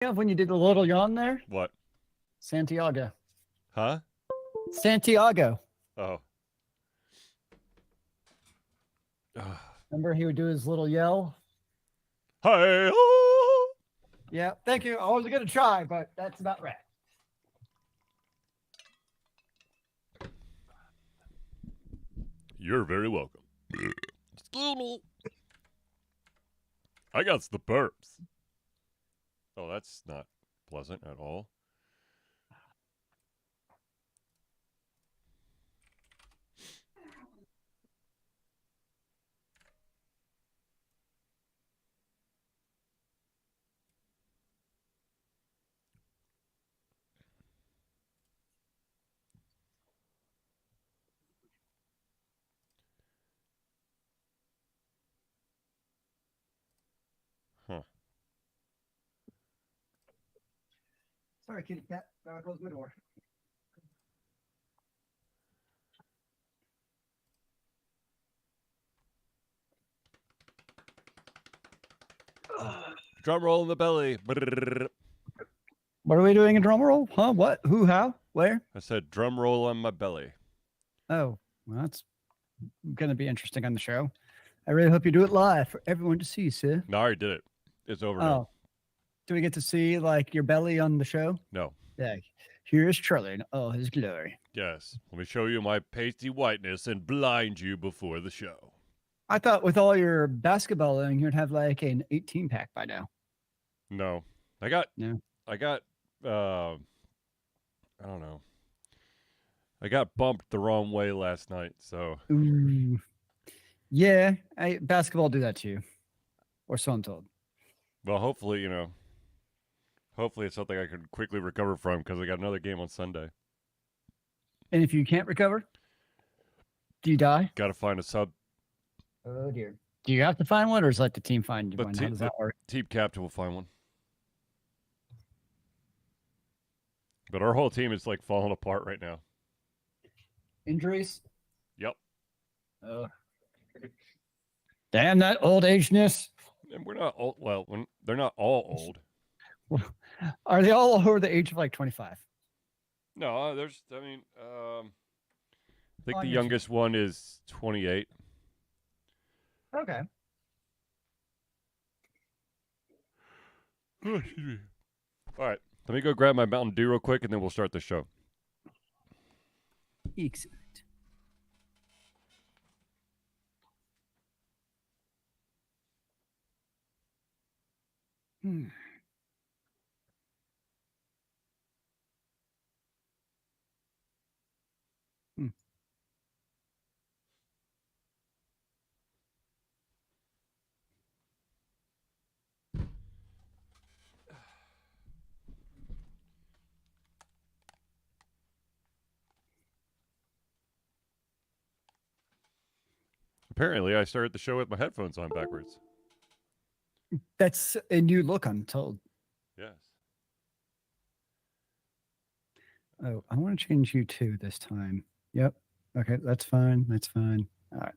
of when you did the little yawn there? What? Santiago. Huh? Santiago. Oh. Remember he would do his little yell? Hi. Yeah, thank you. I was going to try, but that's about right. You're very welcome. I got the burps. Oh, that's not pleasant at all. Huh. Sorry, kitty cat. Gotta close my door. Drum roll in the belly. Brrr. What are we doing a drum roll? Huh? What? Who? How? Where? I said drum roll on my belly. Oh, well, that's going to be interesting on the show. I really hope you do it live for everyone to see, sir. No, I already did it. It's over Oh, now. do we get to see like your belly on the show? No. Yeah. Here's Charlie in all his glory. Yes. Let me show you my pasty whiteness and blind you before the show. I thought with all your basketballing, you'd have like an 18 pack by now. No. I got No. I don't know. I got bumped the wrong way last night, so Ooh. Yeah, basketball do that to you. Or so I'm told. well, hopefully, hopefully it's something I can quickly recover from because I got another game on Sunday. And if you can't recover, do you die? Got to find a sub. Oh dear. Do you have to find one, or is let the team find you The one? How does that work? Team captain will find one. But our whole team is like falling apart right now. Injuries? Yep. Damn that old ageness. And we're not old. Well, they're not all old. Are they all over the age of like 25? No, there's. I mean, I think On the your youngest one is 28. Okay. Oh, excuse me. All right, let me go grab my Mountain Dew real quick, and then we'll start the show. Excellent. Hmm. Hmm. Apparently, I started the show with my headphones on backwards. That's a new look, I'm told. Yes. Oh, I want to change you too this time. Yep. Okay, that's fine. That's fine. All right.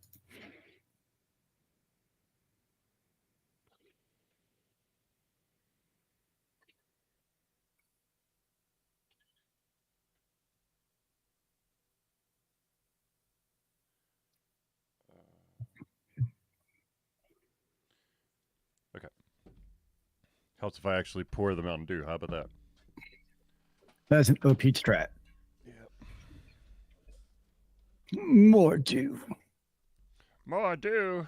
Okay. Helps if I actually pour the Mountain Dew. How about that? That's an OP strat. Yep. More dew. More Dew.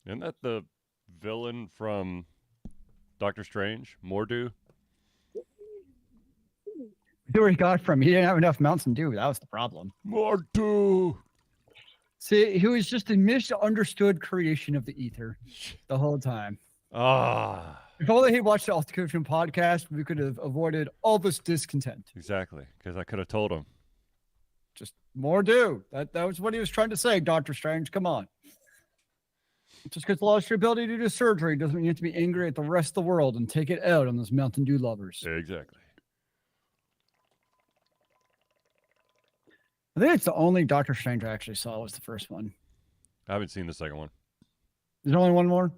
Isn't that the villain from Doctor Strange? Mordew? Where he got from? He didn't have enough Mountain Dew. That was the problem. Mordew. See, he was just a misunderstood creation of the ether the whole time. Ah. If only he watched the Altercation podcast, we could have avoided all this discontent. Exactly, because I could have told him. Just more do. That was what he was trying to say, Doctor Strange. Come on. Just because you lost your ability to do surgery doesn't mean you have to be angry at the rest of the world and take it out on those Mountain Dew lovers. Exactly. I think it's the only Doctor Strange I actually saw was the first one. I haven't seen the second one. There's only one more?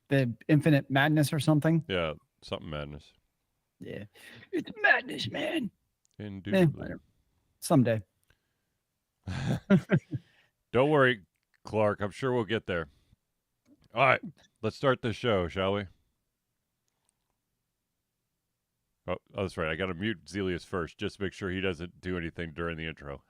the Infinite Madness or something. Yeah, something madness. Yeah, it's madness, man. Indubitably. Whatever. Someday. Don't worry, Clark. I'm sure we'll get there. All right, let's start the show, shall we? Oh, that's right. I got to mute Zelius first, just to make sure he doesn't do anything during the intro.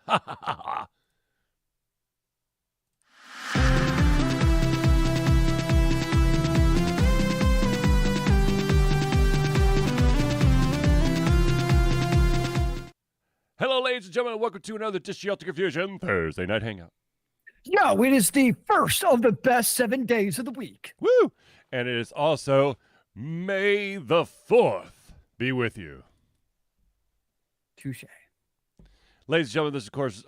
Hello, ladies and gentlemen, and welcome to another Dish Shelter Confusion Thursday Night Hangout. Yo, it is the first of the best 7 days of the week. Woo! And it is also May the 4th be with you. Touche. Ladies and gentlemen, this is, of course,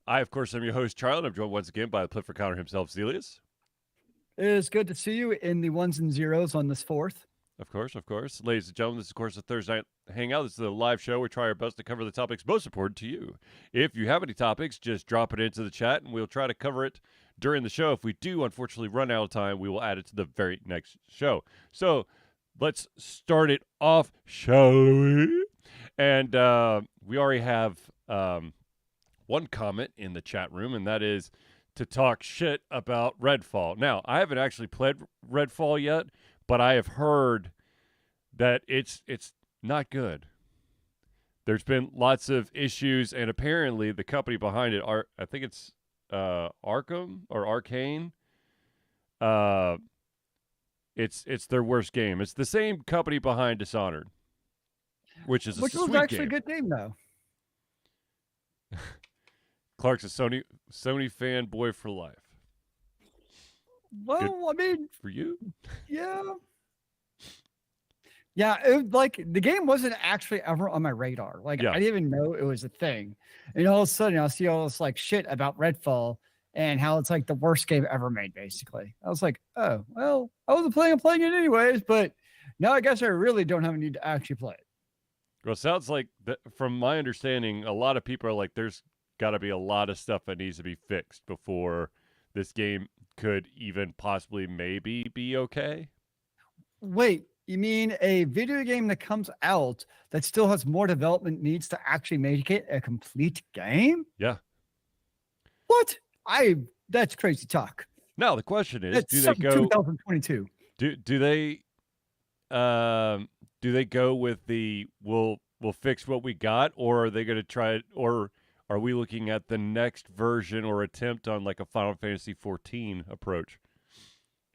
I, of course, am your host, Charlie, and I'm joined once again by the Pliffer Counter himself, Zelius. It is good to see you in the ones and zeros on this 4th. Of course. Ladies and gentlemen, this is, of course, a Thursday Night Hangout. This is a live show. We try our best to cover the topics most important to you. If you have any topics, just drop it into the chat, and we'll try to cover it during the show. If we do, unfortunately, run out of time, we will add it to the very next show. So let's start it off, shall we? And we already have one comment in the chat room, and that is to talk shit about Redfall. Now, I haven't actually played Redfall yet, but I have heard that it's not good. There's been lots of issues, and apparently the company behind it are, I think it's Arkham or Arcane. It's their worst game. It's the same company behind Dishonored, which is a Which sweet was actually game. a good name, though. Clark's a Sony fanboy for life. Well, Good. I mean, For you? yeah. Yeah, the game wasn't actually ever on my radar. Like, Yeah. I didn't even know it was a thing. And all of a sudden, I'll see all this like shit about Redfall and how it's like the worst game ever made, basically. I was like, oh, well, I wasn't planning on playing it anyways, but now I guess I really don't have a need to actually play it. Well, it sounds like, from my understanding, a lot of people are like, there's got to be a lot of stuff that needs to be fixed before this game could even possibly maybe be okay. Wait, you mean a video game that comes out that still has more development needs to actually make it a complete game? Yeah. What? That's crazy talk. Now the question is, That's do they go 2022? do they go with the we'll fix what we got, or are they going to try it, or are we looking at the next version or attempt on like a Final Fantasy 14 approach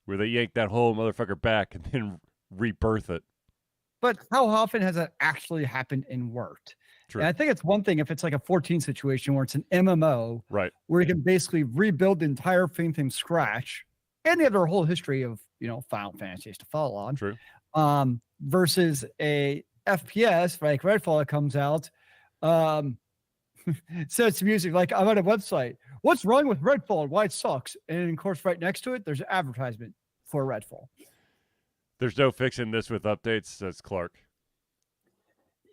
where they yank that whole motherfucker back and then rebirth it? But how often has that actually happened and worked? True. And I think it's one thing if it's like a 14 situation where it's an MMO, Right. where you can basically rebuild the entire thing from scratch, and they have their whole history of Final Fantasies to follow on. True. Versus a FPS like Redfall that comes out. So it's music like I'm on a website. What's wrong with Redfall and why it sucks? And of course, right next to it, there's an advertisement for Redfall. There's no fixing this with updates, says Clark.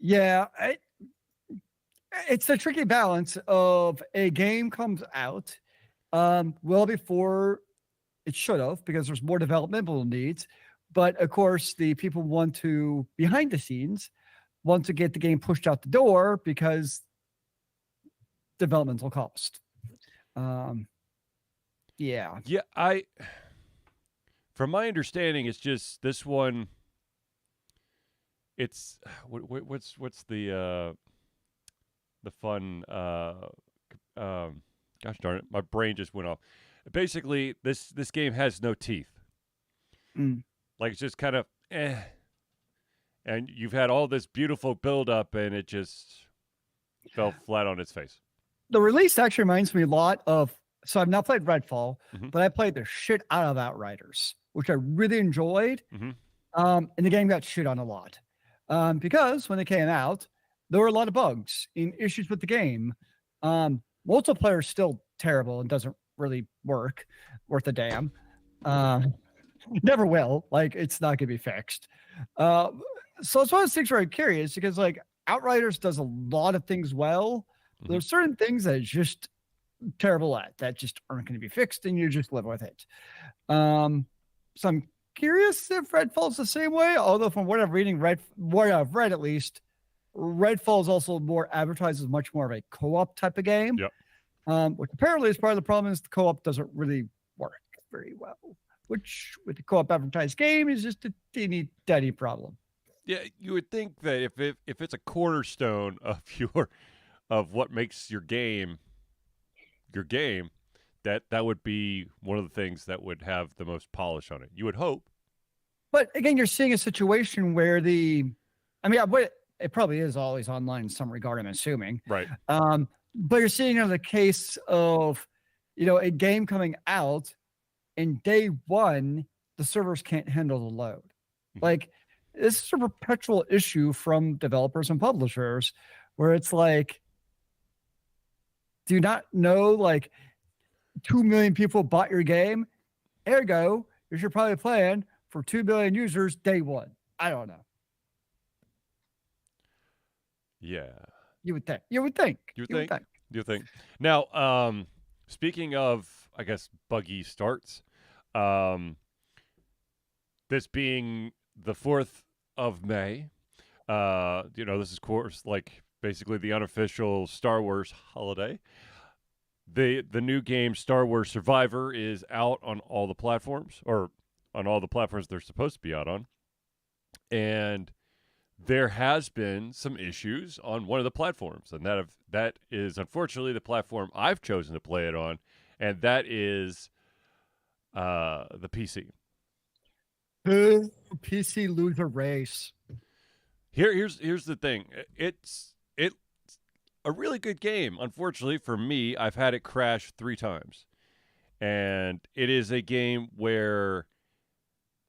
Yeah, it's the tricky balance of a game comes out well before it should have, because there's more developmental needs. But of course, the people want to, behind the scenes, want to get the game pushed out the door because developmental cost. Yeah. Yeah, from my understanding, it's just this one. It's what's the fun? Gosh darn it, my brain just went off. Basically, this game has no teeth. Like, it's just kind of and you've had all this beautiful build up, and it just fell flat on its face. The release actually reminds me a lot of. So I've not played Redfall, Mm-hmm. but I played the shit out of Outriders, which I really enjoyed. Mm-hmm. And the game got shit on a lot because when it came out, there were a lot of bugs and issues with the game. Multiplayer is still terrible and doesn't really work worth a damn. Never will. Like, it's not going to be fixed. So it's one of those things where I'm curious because, like, Outriders does a lot of things well. Mm-hmm. There's certain things that it's just terrible at that just aren't going to be fixed, and you just live with it. So I'm curious if Redfall's the same way. Although from what I'm reading, what I've read at least, Redfall is also more advertised as much more of a co-op type of game. Yep. Which apparently is part of the problem is the co-op doesn't really work very well. Which with the co-op advertised game is just a teeny tiny problem. Yeah, you would think that if it's a cornerstone of of what makes your game, that would be one of the things that would have the most polish on it. You would hope. But again, you're seeing a situation where it probably is always online in some regard, I'm assuming. Right. But you're seeing in the case of, a game coming out and day one, the servers can't handle the load. Like, this is a perpetual issue from developers and publishers where it's like, do you not know, like, 2 million people bought your game? Ergo, you should probably plan for 2 billion users day one. I don't know. Yeah. You would think. Now, speaking of, I guess, buggy starts, this being the 4th of May, this is, of course, like basically the unofficial Star Wars holiday. The new game Star Wars Survivor is out on all the platforms, or on all the platforms they're supposed to be out on. And there has been some issues on one of the platforms, and that is unfortunately the platform I've chosen to play it on, and that is the PC. PC loser race. Here's the thing. It's a really good game. Unfortunately for me, I've had it crash 3 times, and it is a game where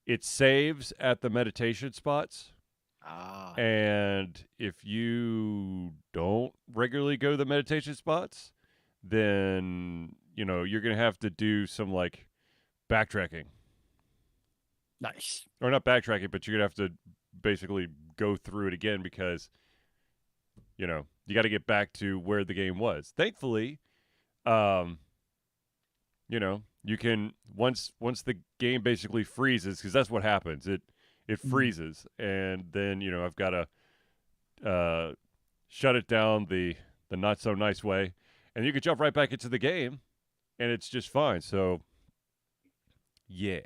it saves at the meditation spots. And if you don't regularly go to the meditation spots, then, you're going to have to do some, like, backtracking. Nice. Or not backtracking, but you're going to have to basically go through it again because, you got to get back to where the game was. Thankfully, you can, once the game basically freezes, because that's what happens. It freezes, and then, I've got to shut it down the not so nice way, and you can jump right back into the game, and it's just fine. So, yeah.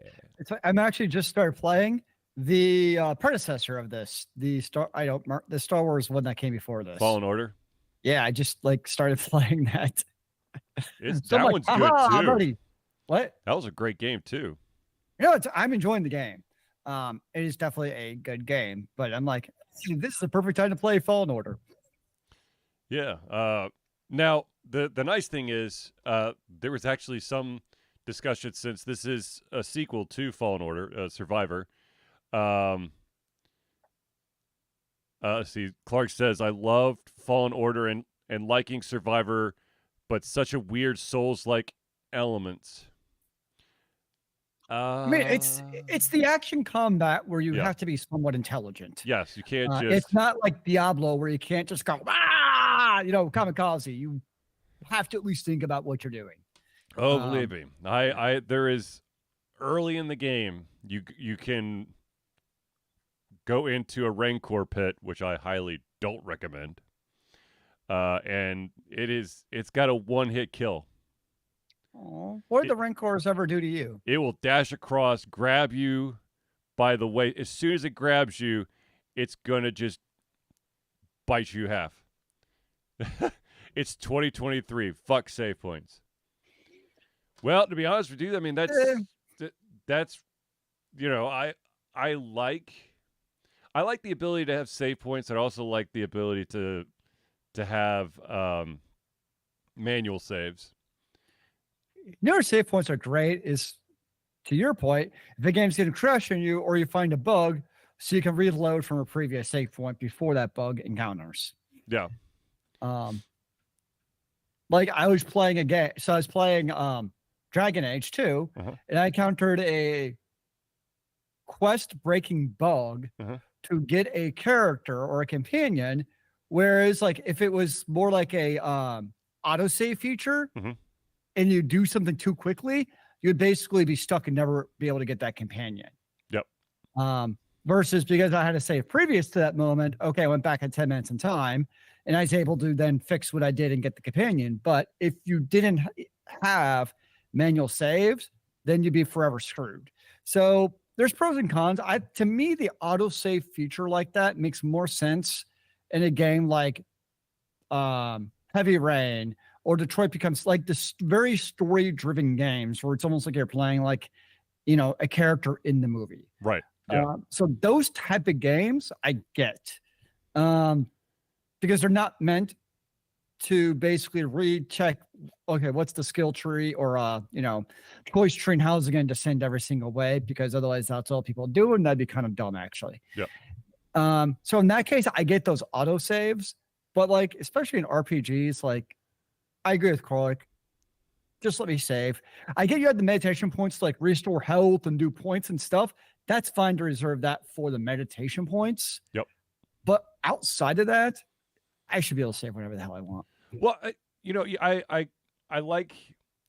I'm actually just started playing the predecessor of this, the Star Wars one that came before this. Fallen Order? Yeah, I just started playing that. That one's good too. Buddy. What? That was a great game too. I'm enjoying the game. It is definitely a good game, but I'm like, this is the perfect time to play Fallen Order. Yeah. Now the nice thing is, there was actually some discussion, since this is a sequel to Fallen Order, Survivor. See, Clark says, I loved Fallen Order and liking Survivor, but such a weird Souls-like elements. It's the action combat where you have to be somewhat intelligent. Yes, you can't just. It's not like Diablo where you can't just go kamikaze. You have to at least think about what you're doing. Oh, believe me, there is early in the game you can go into a Rancor pit, which I highly don't recommend. And it's got a one-hit kill. Oh, what did the Rancors ever do to you? It will dash across, grab you by the way. As soon as it grabs you, it's going to just bite you half. It's 2023. Fuck save points. Well, to be honest with you, I mean, that's I like the ability to have save points. I also like the ability to have manual saves. Save points are great. Is to your point, if the game's getting crashed on you, or you find a bug, so you can reload from a previous save point before that bug encounters. Yeah. Like I was playing a game, so I was playing Dragon Age 2, and I encountered a quest-breaking bug to get a character or a companion, whereas like if it was more like a autosave feature, and you do something too quickly, you'd basically be stuck and never be able to get that companion. Versus because I had to save previous to that moment. Okay, I went back at 10 minutes in time, and I was able to then fix what I did and get the companion. But if you didn't have manual saves, then you'd be forever screwed. So there's pros and cons. To me, the autosave feature like that makes more sense in a game like Heavy Rain or Detroit Becomes, like this very story-driven games where it's almost like you're playing like, a character in the movie. Right. Yeah. So those type of games I get, because they're not meant to basically recheck, okay, what's the skill tree or, choice tree and how's it going to descend every single way? Because otherwise that's all people do. And that'd be kind of dumb actually. Yeah. So in that case, I get those auto saves, but like, especially in RPGs, like I agree with Corlick. Just let me save. I get you had the meditation points to like restore health and do points and stuff. That's fine to reserve that for the meditation points. Yep. But outside of that, I should be able to save whatever the hell I want. Well, I like,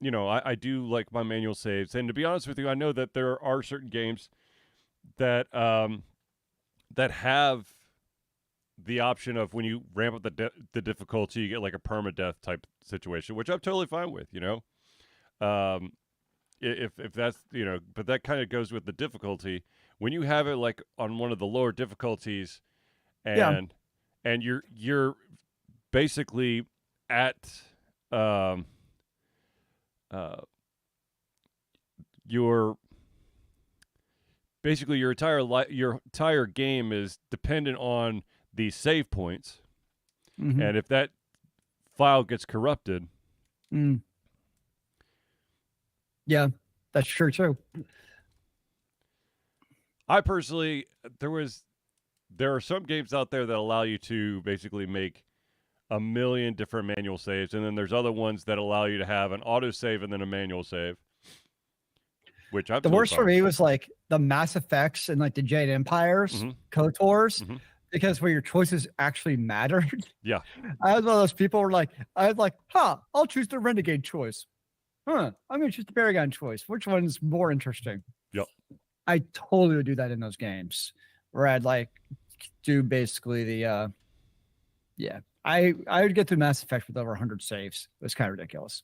I do like my manual saves. And to be honest with you, I know that there are certain games that that have the option of when you ramp up the difficulty, you get like a permadeath type situation, which I'm totally fine with, if that's, but that kind of goes with the difficulty. When you have it like on one of the lower difficulties and you're basically at your entire game is dependent on these save points. Mm-hmm. And if that file gets corrupted, yeah, that's true too. I personally, there are some games out there that allow you to basically make a million different manual saves, and then there's other ones that allow you to have an auto save and then a manual save. Which I'm the worst for me was like the Mass Effects and like the Jade Empires, KOTORs, because where your choices actually mattered. Yeah. I was one of those people who were like, I'll choose the Renegade choice. I'm going to choose the Paragon choice. Which one's more interesting? Yep. I totally would do that in those games where I'd like do basically the, I would get through Mass Effect with over 100 saves. It was kind of ridiculous.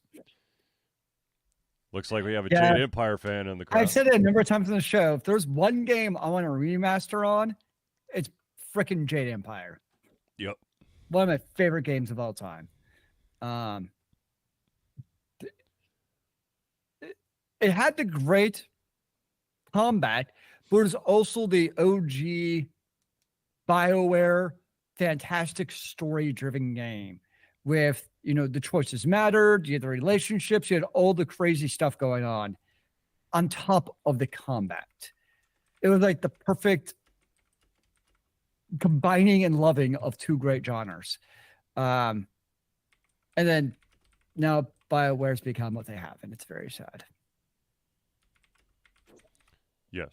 Looks like we have a Jade Empire fan in the crowd. I've said it a number of times on the show. If there's one game I want to remaster on, it's freaking Jade Empire. Yep. One of my favorite games of all time. It had the great combat, but it was also the OG BioWare fantastic story-driven game with, the choices mattered, you had the relationships, you had all the crazy stuff going on top of the combat. It was like the perfect combining and loving of two great genres. And then now BioWare's become what they have, and it's very sad. Yes.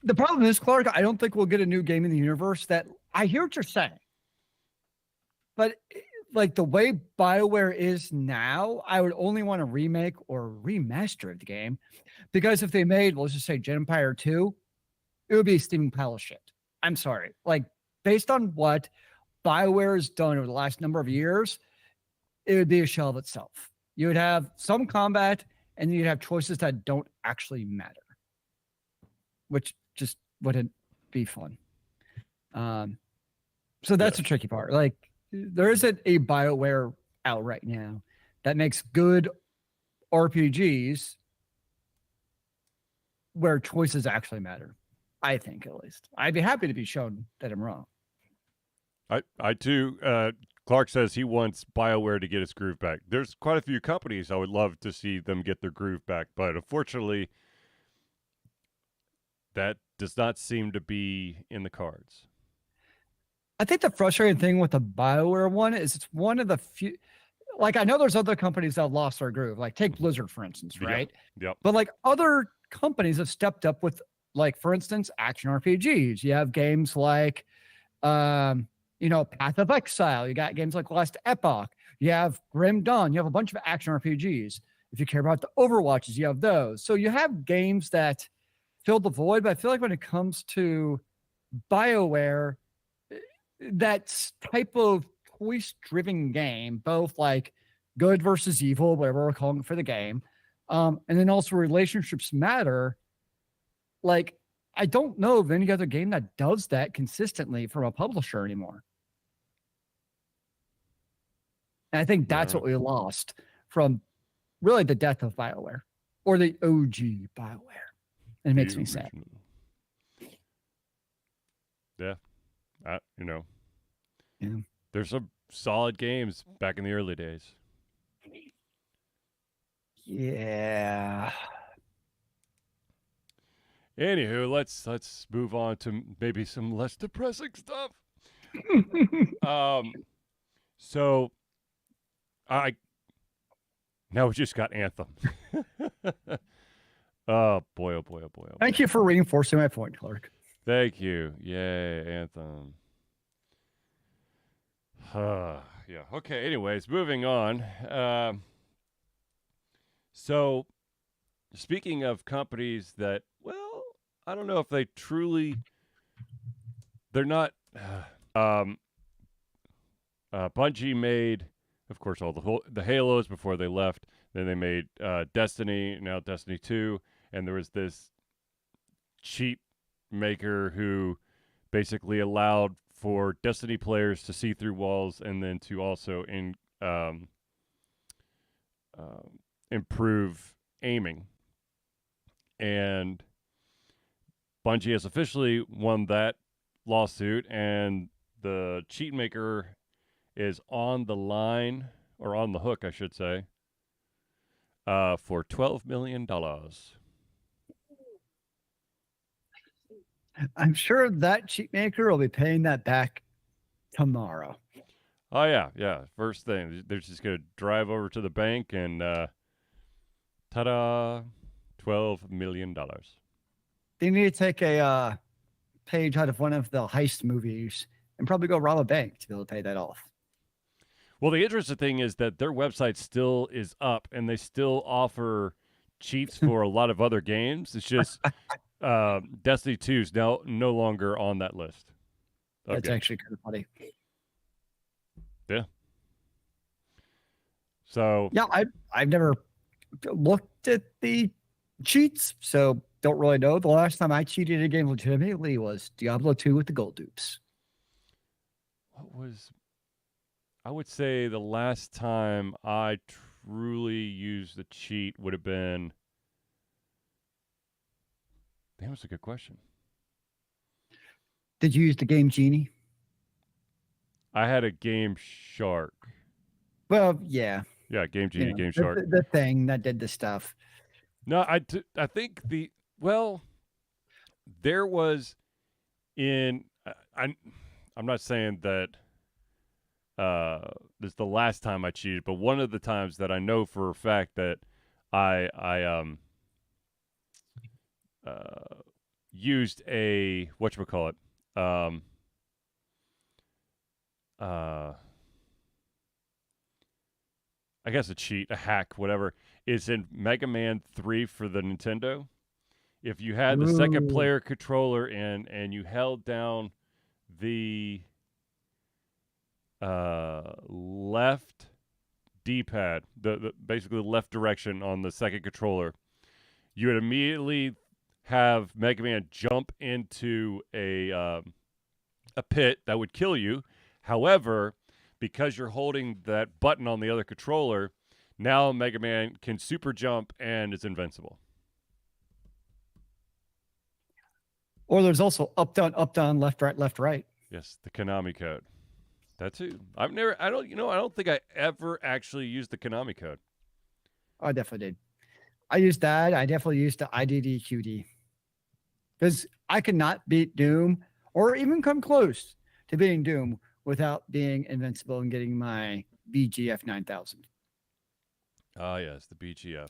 The problem is, Clark, I don't think we'll get a new game in the universe that I hear what you're saying. But like the way BioWare is now, I would only want a remake or remaster of the game, because if they made, let's just say Jade Empire 2, it would be a steaming pile of shit. I'm sorry. Like based on what BioWare has done over the last number of years, it would be a shell of itself. You would have some combat and you'd have choices that don't actually matter, which just wouldn't be fun. So that's the tricky part. Like there isn't a BioWare out right now that makes good RPGs where choices actually matter. I think, at least. I'd be happy to be shown that I'm wrong. I too. Clark says he wants BioWare to get its groove back. There's quite a few companies I would love to see them get their groove back, but unfortunately, that does not seem to be in the cards. I think the frustrating thing with the BioWare one is it's one of the few. Like, I know there's other companies that have lost their groove. Like, take Blizzard, for instance, right? Yep. But, like, other companies have stepped up with, like, for instance, action RPGs. You have games like, Path of Exile. You got games like Last Epoch. You have Grim Dawn. You have a bunch of action RPGs. If you care about the Overwatches, you have those. So you have games that fill the void, but I feel like when it comes to BioWare, eh, that type of choice-driven game, both like good versus evil, whatever we're calling it for the game, and then also relationships matter. Like, I don't know of any other game that does that consistently from a publisher anymore. And I think that's Yeah. what we lost from really the death of BioWare or the OG BioWare. And it makes me sad. Yeah. You know, Yeah. there's some solid games back in the early days. Yeah. Anywho, let's move on to maybe some less depressing stuff. So I now we just got Anthem. Oh boy, oh boy, oh boy, oh boy. Thank you for reinforcing my point, Clark. Thank you. Yay, Anthem. Yeah. Okay. Anyways, moving on. So, speaking of companies that, well, I don't know if they truly, they're not. Bungie made, of course, all the Halos before they left. Then they made Destiny, now Destiny 2, and there was this cheat maker who basically allowed for Destiny players to see through walls and then to also improve aiming. And Bungie has officially won that lawsuit, and the cheat maker is on the line, or on the hook, I should say, for $12 million. I'm sure that cheat maker will be paying that back tomorrow. Oh, yeah. First thing, they're just going to drive over to the bank and ta-da, $12 million. They need to take a page out of one of the heist movies and probably go rob a bank to be able to pay that off. Well, the interesting thing is that their website still is up, and they still offer cheats for a lot of other games. It's just Destiny 2 is now no longer on that list. That's actually kind of funny. Yeah. So yeah, I've never looked at the cheats, so don't really know. The last time I cheated a game legitimately was Diablo 2 with the gold dupes. what was? I would say the last time I truly used the cheat would have been. That was a good question. Did you use the Game Genie? I had a Game Shark. Well, yeah. Yeah, Game Genie, Game Shark. The thing that did the stuff. No, I think there was in I'm not saying that this is the last time I cheated, but one of the times that I know for a fact that I used a whatchamacallit, I guess a cheat, a hack, whatever, is in Mega Man 3 for the Nintendo. If you had the second player controller in and you held down the left D-pad, the basically the left direction on the second controller, you would immediately have Mega Man jump into a pit that would kill you. However, because you're holding that button on the other controller, now Mega Man can super jump and is invincible. Or there's also up, down, left, right. Yes, the Konami code. That too. I don't think I ever actually used the Konami code. I definitely did. I used that. I definitely used the IDDQD. Because I could not beat Doom or even come close to beating Doom without being invincible and getting my BGF 9000. Ah, yes, the BGF.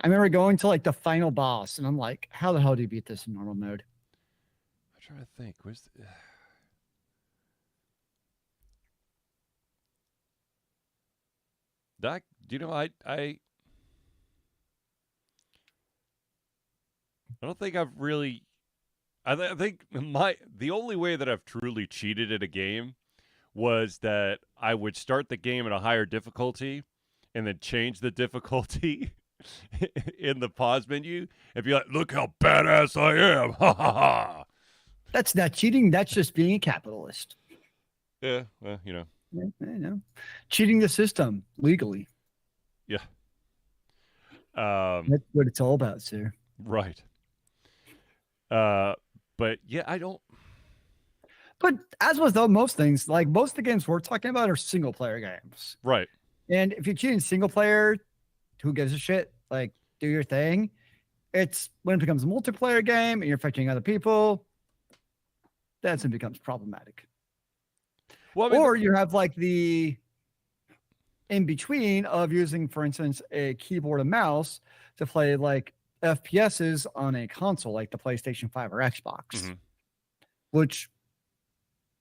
I remember going to like the final boss, and I'm like, how the hell do you beat this in normal mode? I'm trying to think. I don't think I've really. I think the only way that I've truly cheated at a game was that I would start the game at a higher difficulty and then change the difficulty in the pause menu and be like, "Look how badass I am!" Ha ha ha. That's not cheating. That's just being a capitalist. Yeah, well, you know. Yeah, I know. Cheating the system legally. Yeah. That's what it's all about, sir. Right. But yeah, I don't. But as with most things, like most of the games we're talking about are single player games. Right. And if you're cheating single player, who gives a shit? Like, do your thing. It's when it becomes a multiplayer game and you're affecting other people, that's when it becomes problematic. Well, I mean, or you have like the in between of using, for instance, a keyboard and mouse to play like FPSs on a console like the PlayStation 5 or Xbox, which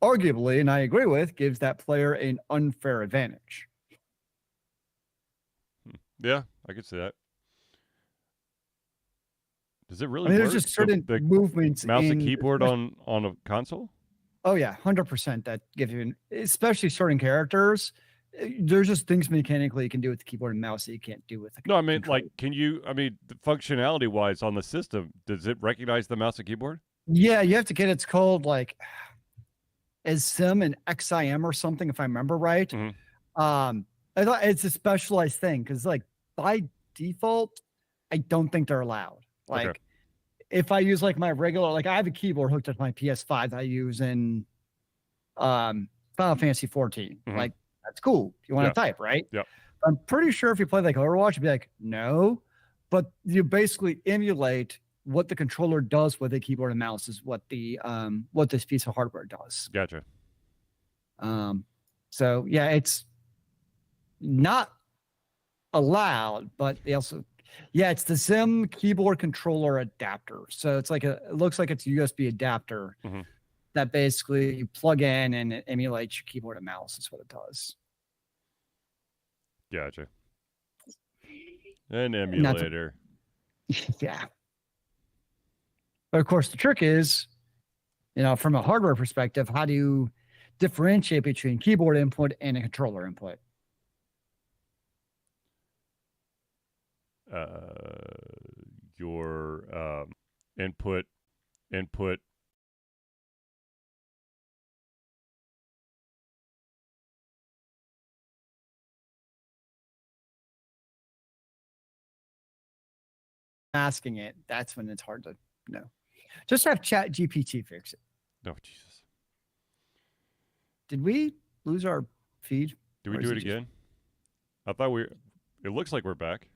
arguably, and I agree with, gives that player an unfair advantage. Yeah, I could see that. Does it really I mean, work? there's just certain the movements mouse and in keyboard on a console? Oh yeah, 100% that give you, especially certain characters. There's just things mechanically you can do with the keyboard and mouse that you can't do with the No, I mean, controller. like, can you? I mean, functionality wise on the system, does it recognize the mouse and keyboard? Yeah, you have to get it's called like as sim and XIM or something, if I remember right. I thought it's a specialized thing because like by default, I don't think they're allowed. Like Okay. if I use like my regular, like I have a keyboard hooked up to my PS5 that I use in Final Fantasy 14. Like that's cool. If you want to type, right? Yeah. I'm pretty sure if you play like Overwatch, you'd be like, no, but you basically emulate what the controller does with a keyboard and mouse is what the what this piece of hardware does. Gotcha. So yeah, it's not allowed, but they also it's the Zim keyboard controller adapter. So it's like it looks like it's a USB adapter that basically you plug in and it emulates your keyboard and mouse. Is what it does. Gotcha. An emulator. Yeah. But of course, the trick is, from a hardware perspective, how do you differentiate between keyboard input and a controller input? Your input. Asking it, that's when it's hard to know. Just have Chat GPT fix it. Oh, Jesus. Did we lose our feed? Do we do it again? I thought it looks like we're back.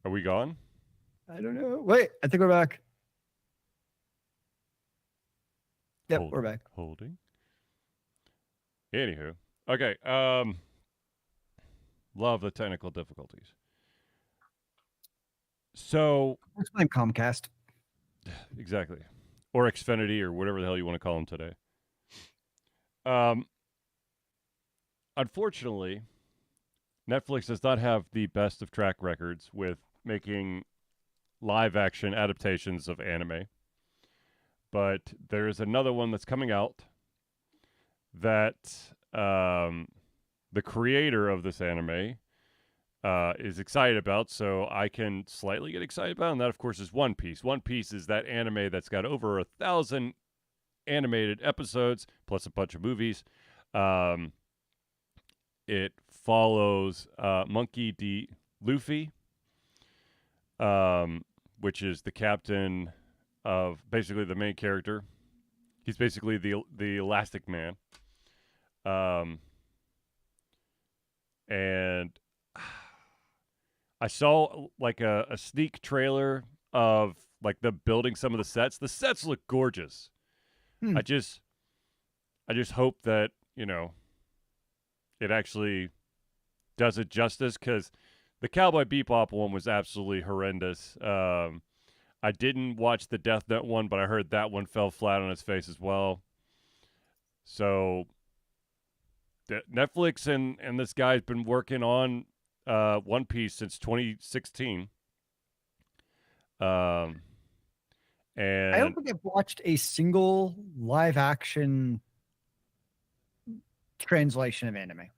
Are we gone? I don't know. Wait, I think we're back. Yep, we're back. Holding. Anywho. Okay. Love the technical difficulties. So. Let's blame Comcast. Exactly. Or Xfinity or whatever the hell you want to call them today. Unfortunately, Netflix does not have the best of track records with making live action adaptations of anime. But there is another one that's coming out that the creator of this anime is excited about, so I can slightly get excited about, and that, of course, is One Piece. One Piece is that anime that's got over 1,000 animated episodes, plus a bunch of movies. It follows Monkey D. Luffy, which is the captain of basically the main character. He's basically the Elastic Man. And I saw like a sneak trailer of like them building some of the sets. The sets look gorgeous. I just hope that, it actually does it justice, because the Cowboy Bebop one was absolutely horrendous. I didn't watch the Death Note one, but I heard that one fell flat on its face as well. So Netflix and this guy's been working on One Piece since 2016. Um, I don't and think I've watched a single live action translation of anime.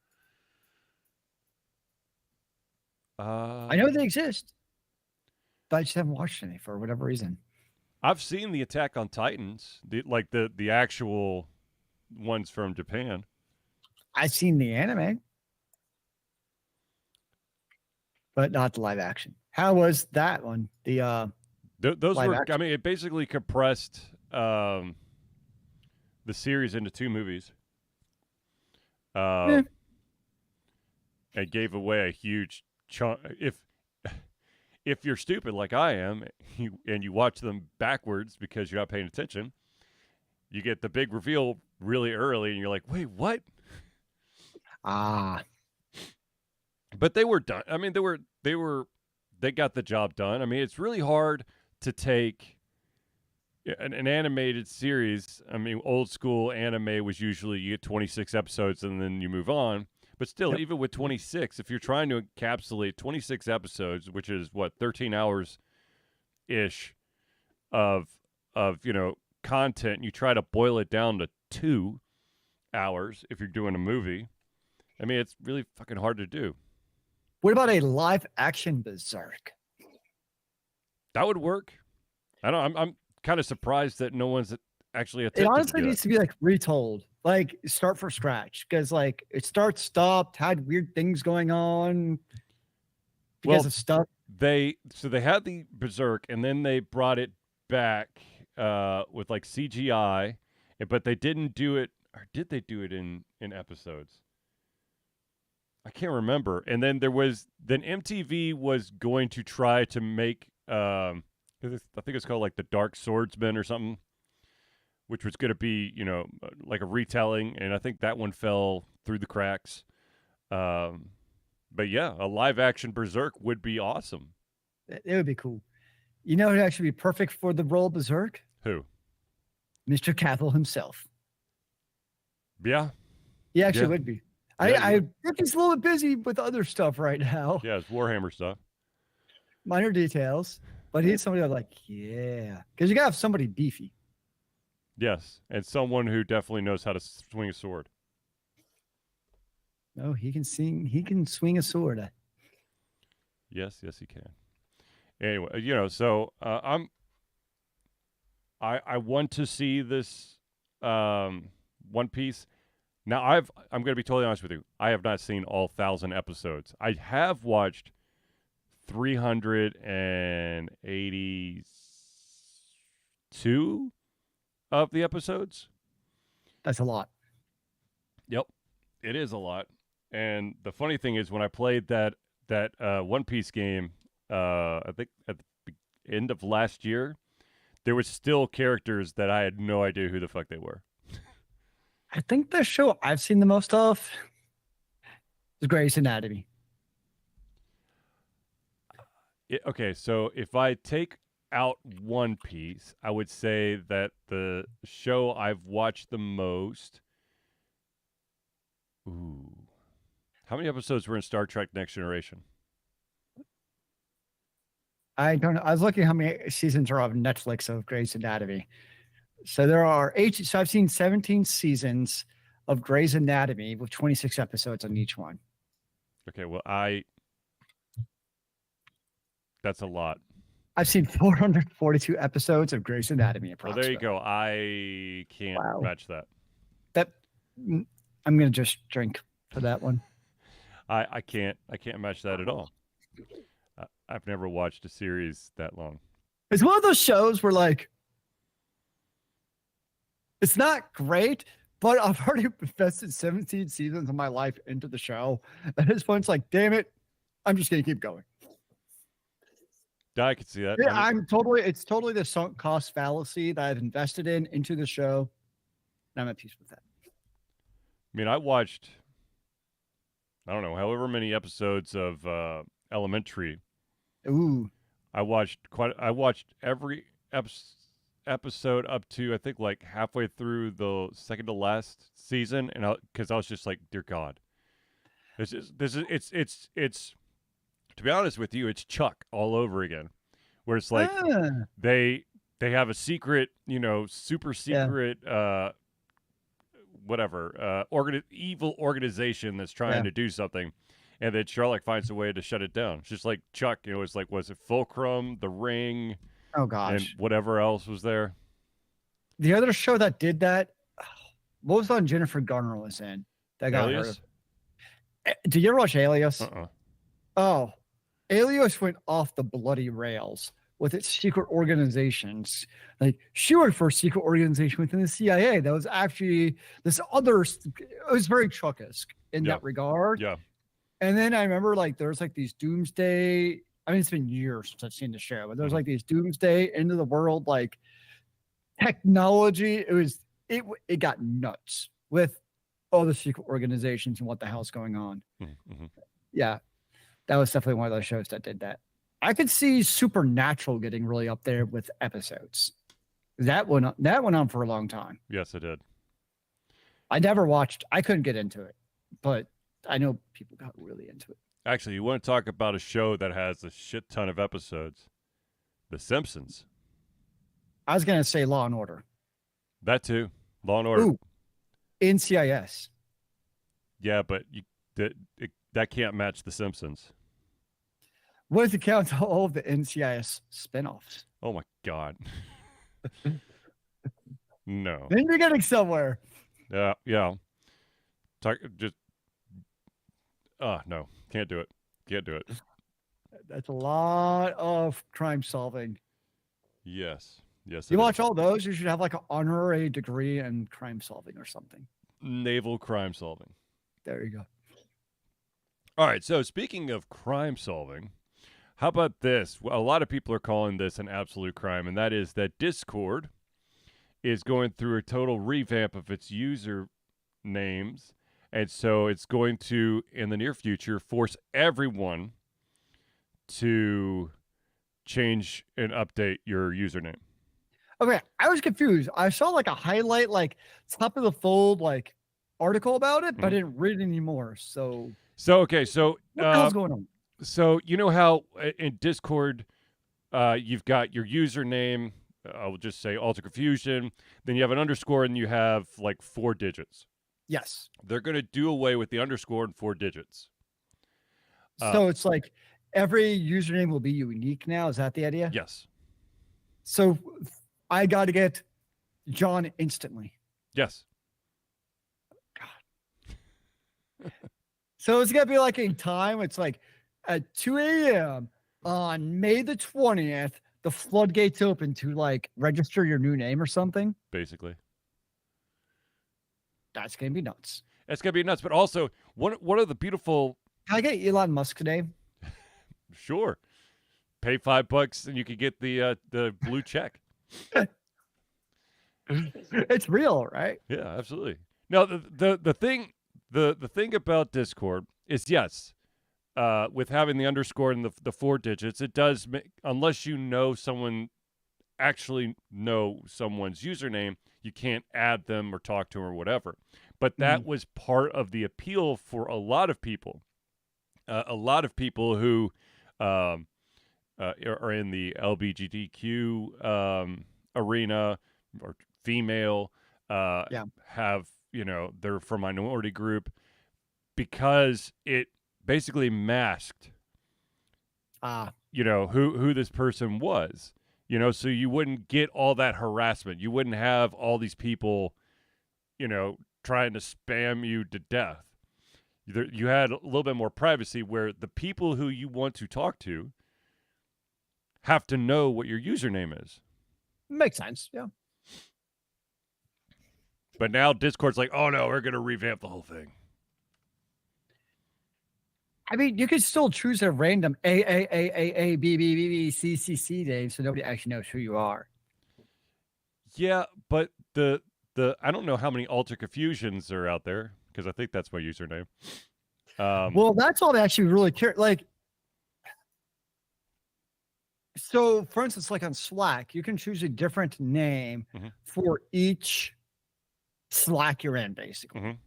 I know they exist, but I just haven't watched any for whatever reason. I've seen the Attack on Titans, the actual ones from Japan. I've seen the anime, but not the live action. How was that one? The Those live were, I action. mean, it basically compressed the series into 2 movies. Eh, And gave away a huge chunk. If you're stupid like I am, and you watch them backwards because you're not paying attention, you get the big reveal really early, and you're like, "Wait, what?" ah, But they were done. I mean, they got the job done. I mean, it's really hard to take an animated series. I mean, old school anime was usually you get 26 episodes and then you move on. But still, yep. even with 26, if you're trying to encapsulate 26 episodes, which is what 13 hours ish of content, you try to boil it down to 2 hours if you're doing a movie. I mean, it's really fucking hard to do. What about a live action Berserk? That would work. I don't. I'm kind of surprised that no one's actually It attempted to honestly do needs it. to be like retold, like start from scratch, because like it starts, stopped, had weird things going on because Well, of stuff. they had the Berserk, and then they brought it back with like CGI, but they didn't do it, or did they do it in episodes? I can't remember. And then MTV was going to try to make I think it's called like the Dark Swordsman or something, which was going to be like a retelling, and I think that one fell through the cracks. Um, but yeah, a live action Berserk would be awesome. It would be cool. You know, it'd actually be perfect for the role of Berserk. Who? Mr. Cavill himself. Yeah, He actually yeah, would be. yeah. I think he's a little bit busy with other stuff right now. Yeah, it's Warhammer stuff. Minor details, but he's somebody I'm like, yeah, because you gotta have somebody beefy. Yes, and someone who definitely knows how to swing a sword. Oh, he can sing. He can swing a sword. Yes, he can. Anyway, so I want to see this One Piece. Now I'm going to be totally honest with you. I have not seen all 1,000 episodes. I have watched 382 of the episodes. That's a lot. Yep, it is a lot. And the funny thing is, when I played that One Piece game, I think at the end of last year, there was still characters that I had no idea who the fuck they were. I think the show I've seen the most of is Grey's Anatomy. Okay, so if I take out One Piece, I would say that the show I've watched the most. Ooh. How many episodes were in Star Trek Next Generation? I don't know. I was looking how many seasons are on Netflix of Grey's Anatomy. So there are 8. So I've seen 17 seasons of Grey's Anatomy with 26 episodes on each one. Okay, well, that's a lot. I've seen 442 episodes of Grey's Anatomy. Well, there you go. I can't match that. I'm going to just drink for that one. I can't match that at all. I've never watched a series that long. It's one of those shows where like it's not great, but I've already invested 17 seasons of my life into the show. At this point, it's like, damn it, I'm just going to keep going. Yeah, I can see that. Yeah, it's totally the sunk cost fallacy that I've invested into the show. And I'm at peace with that. I mean, I watched, I don't know, however many episodes of Elementary. Ooh. I watched every episode up to I think like halfway through the second to last season, and because I was just like, dear God, it's to be honest with you, it's Chuck all over again, where it's like they have a secret, super secret, whatever, evil organization that's trying to do something, and then Sherlock finds a way to shut it down. It's just like Chuck, it's like, was it Fulcrum, The Ring, Oh gosh, and whatever else was there. The other show that did that, what was on Jennifer Garner was in? That got Alias? her. Did you ever watch Alias? Uh-uh. Oh, Alias went off the bloody rails with its secret organizations. Like, she worked for a secret organization within the CIA that was actually this other. It was very Chuck-esque in that regard. Yeah. And then I remember, like, there was like these doomsday. I mean, it's been years since I've seen the show, but there was like these doomsday end of the world like technology. It got nuts with all the secret organizations and what the hell's going on. Mm-hmm. Yeah, that was definitely one of those shows that did that. I could see Supernatural getting really up there with episodes. That went on for a long time. Yes, it did. I never watched. I couldn't get into it, but I know people got really into it. Actually, you want to talk about a show that has a shit ton of episodes? The Simpsons. I was gonna say Law and Order. That too. Law and Order. Ooh, NCIS. Yeah, but that can't match The Simpsons. What if you count all of the NCIS spinoffs? Oh my God. No. Then you're getting somewhere. Yeah. No. Can't do it. Can't do it. That's a lot of crime solving. Yes. You watch all those, you should have like an honorary degree in crime solving or something. Naval crime solving. There you go. All right. So speaking of crime solving, how about this? Well, a lot of people are calling this an absolute crime, and that is that Discord is going through a total revamp of its user names. And so it's going to, in the near future, force everyone to change and update your username. Okay, I was confused. I saw like a highlight, like top of the fold, like article about it, but I didn't read it anymore. So what the hell's going on? So you know how in Discord, you've got your username. I will just say Alter Confusion. Then you have an underscore, and you have like 4 digits. Yes. They're going to do away with the underscore and 4 digits. So it's like every username will be unique now. Is that the idea? Yes. So I got to get John instantly. Yes. God. So it's going to be like a time. It's like at 2 a.m. on May the 20th, the floodgates open to like register your new name or something. Basically. That's going to be nuts. It's going to be nuts. But also, one of the beautiful... Can I get Elon Musk's name? Sure. Pay $5 and you could get the blue check. It's real, right? Yeah, absolutely. Now, the thing about Discord is, yes, with having the underscore and the 4 digits, it does make, unless you know someone, actually know someone's username, you can't add them or talk to them or whatever. But that was part of the appeal for a lot of people. A lot of people who are in the LGBTQ arena or female, have, they're from minority group, because it basically masked, who this person was, so you wouldn't get all that harassment. You wouldn't have all these people, trying to spam you to death. You had a little bit more privacy where the people who you want to talk to have to know what your username is. Makes sense. Yeah. But now Discord's like, oh no, we're going to revamp the whole thing. I mean, you could still choose a random A, B, B, B, B, C, C, C name so nobody actually knows who you are. Yeah, but the I don't know how many Alter Confusions are out there, because I think that's my username. Well, that's all they actually really care. Like, so for instance, like on Slack, you can choose a different name for each Slack you're in, basically.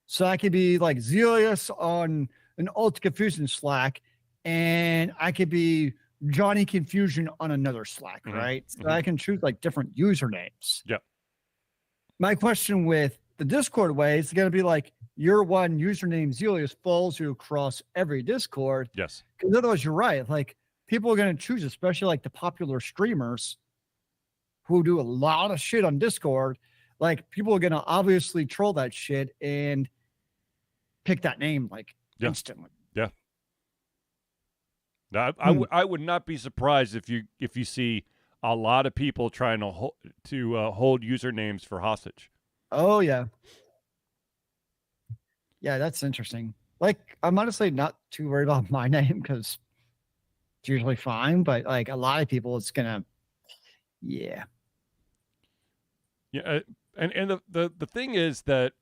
So I could be like Zelius on an Alter Confusion Slack, and I could be Johnny Confusion on another Slack, Mhm, right? So mhm. I can choose like different usernames. Yep. My question with the Discord way is going to be like your one username Zelius follows you across every Discord. Yes. Because otherwise, you're right. Like people are going to choose, especially like the popular streamers who do a lot of shit on Discord. Like people are going to obviously troll that shit and pick that name like Yeah. instantly. Yeah. Now, Hmm. I would not be surprised if you see a lot of people trying to hold usernames for hostage. Oh yeah, yeah, that's interesting. Like I'm honestly not too worried about my name because it's usually fine, but like a lot of people, it's gonna, yeah, Yeah, and the thing is that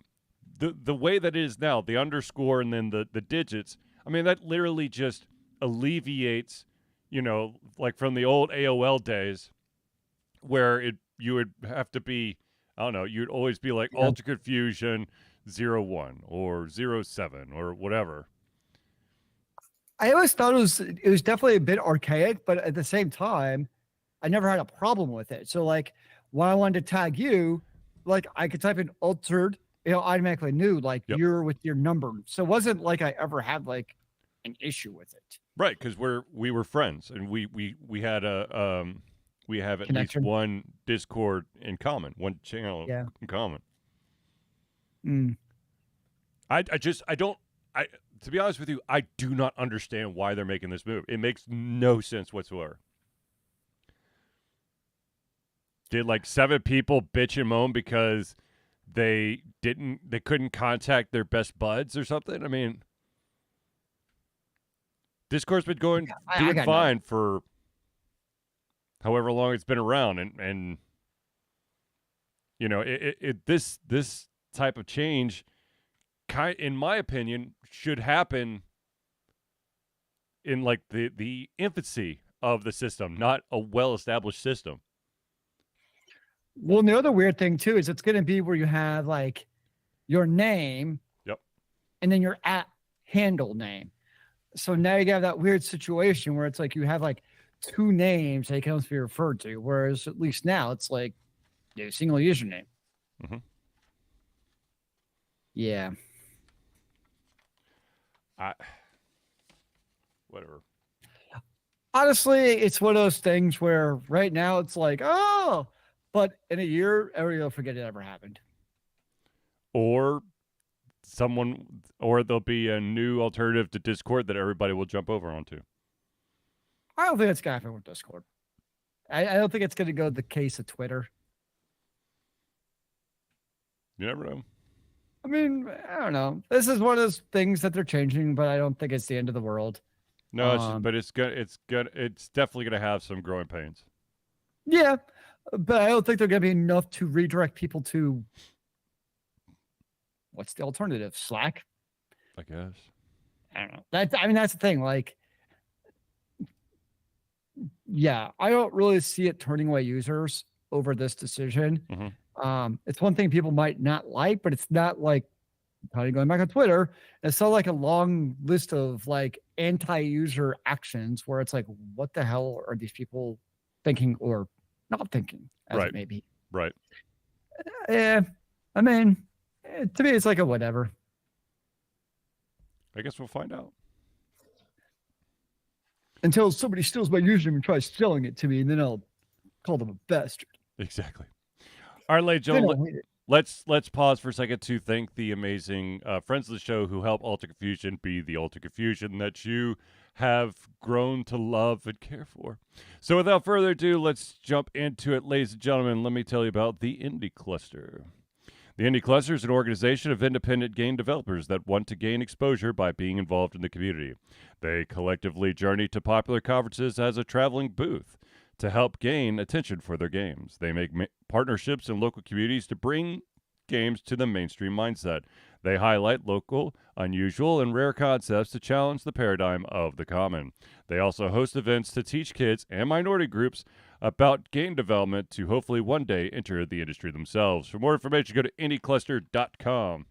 the way that it is now, the underscore and then the digits. I mean, that literally just alleviates, like from the old AOL days where you would have to be, I don't know, you'd always be like yeah. Ultra Confusion 01 or 07 or whatever. I always thought it was definitely a bit archaic, but at the same time, I never had a problem with it. So like when I wanted to tag you, like I could type in altered, automatically knew like Yep. you're with your number. So it wasn't like I ever had like an issue with it. Right, because we were friends and we had we have at least Connection. one Discord in common, one channel Yeah. in common. Mm. I don't I to be honest with you, I do not understand why they're making this move. It makes no sense whatsoever. Did like 7 people bitch and moan because they couldn't contact their best buds or something? I mean, Discord's been I doing got no. fine for however long it's been around, and this type of change, in my opinion, should happen in like the infancy of the system, not a well established system. Well, and the other weird thing too is it's going to be where you have like your name Yep. and then your at handle name. So now you have that weird situation where it's like you have like two names that can also be referred to, whereas at least now it's like a single username. Mm-hmm. Yeah. I whatever. Honestly, it's one of those things where right now it's like, oh, but in a year, everybody will forget it ever happened. Or or there'll be a new alternative to Discord that everybody will jump over onto. I don't think it's going to happen with Discord. I don't think it's going to go the case of Twitter. You never know. I mean, I don't know. This is one of those things that they're changing, but I don't think it's the end of the world. No, but it's definitely gonna have some growing pains. Yeah, but I don't think they're going to be enough to redirect people to what's the alternative? Slack? I guess. I don't know. That's the thing. Like, yeah, I don't really see it turning away users over this decision. Mm-hmm. It's one thing people might not like, but it's not like probably going back on Twitter. It's not like a long list of like anti-user actions where it's like, what the hell are these people thinking or not thinking, as Right. it may be. Right. Yeah, I mean, to me, it's like a whatever. I guess we'll find out. Until somebody steals my username and tries selling it to me, and then I'll call them a bastard. Exactly. All right, ladies and gentlemen, let's pause for a second to thank the amazing friends of the show who help Ultra Confusion be the Ultra Confusion that you have grown to love and care for. So without further ado, let's jump into it, ladies and gentlemen. Let me tell you about the Indie Cluster. The Indie Cluster is an organization of independent game developers that want to gain exposure by being involved in the community. They collectively journey to popular conferences as a traveling booth to help gain attention for their games. They make partnerships in local communities to bring games to the mainstream mindset. They highlight local, unusual, and rare concepts to challenge the paradigm of the common. They also host events to teach kids and minority groups about game development to hopefully one day enter the industry themselves. For more information, go to indiecluster.com.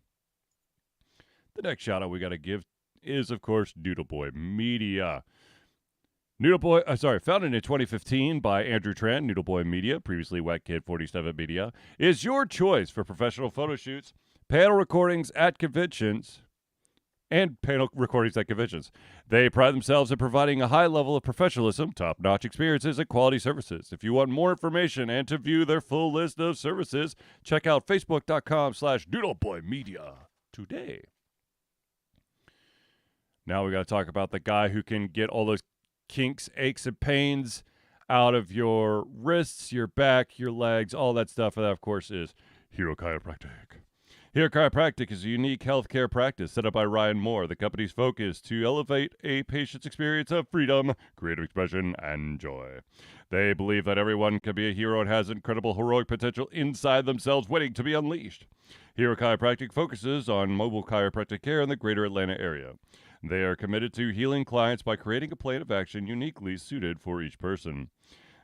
The next shout out we got to give is, of course, Doodle Boy Media. Founded in 2015 by Andrew Tran, Noodle Boy Media, previously Wet Kid 47 Media, is your choice for professional photo shoots, panel recordings at conventions, and panel recordings at conventions. They pride themselves in providing a high level of professionalism, top-notch experiences, and quality services. If you want more information and to view their full list of services, check out facebook.com/noodleboymedia today. Now we got to talk about the guy who can get all those kinks, aches, and pains out of your wrists, your back, your legs, all that stuff. And that, of course, is Hero Chiropractic. Hero Chiropractic is a unique healthcare practice set up by Ryan Moore. The company's focus to elevate a patient's experience of freedom, creative expression, and joy. They believe that everyone can be a hero and has incredible heroic potential inside themselves waiting to be unleashed. Hero Chiropractic focuses on mobile chiropractic care in the greater Atlanta area. They are committed to healing clients by creating a plan of action uniquely suited for each person.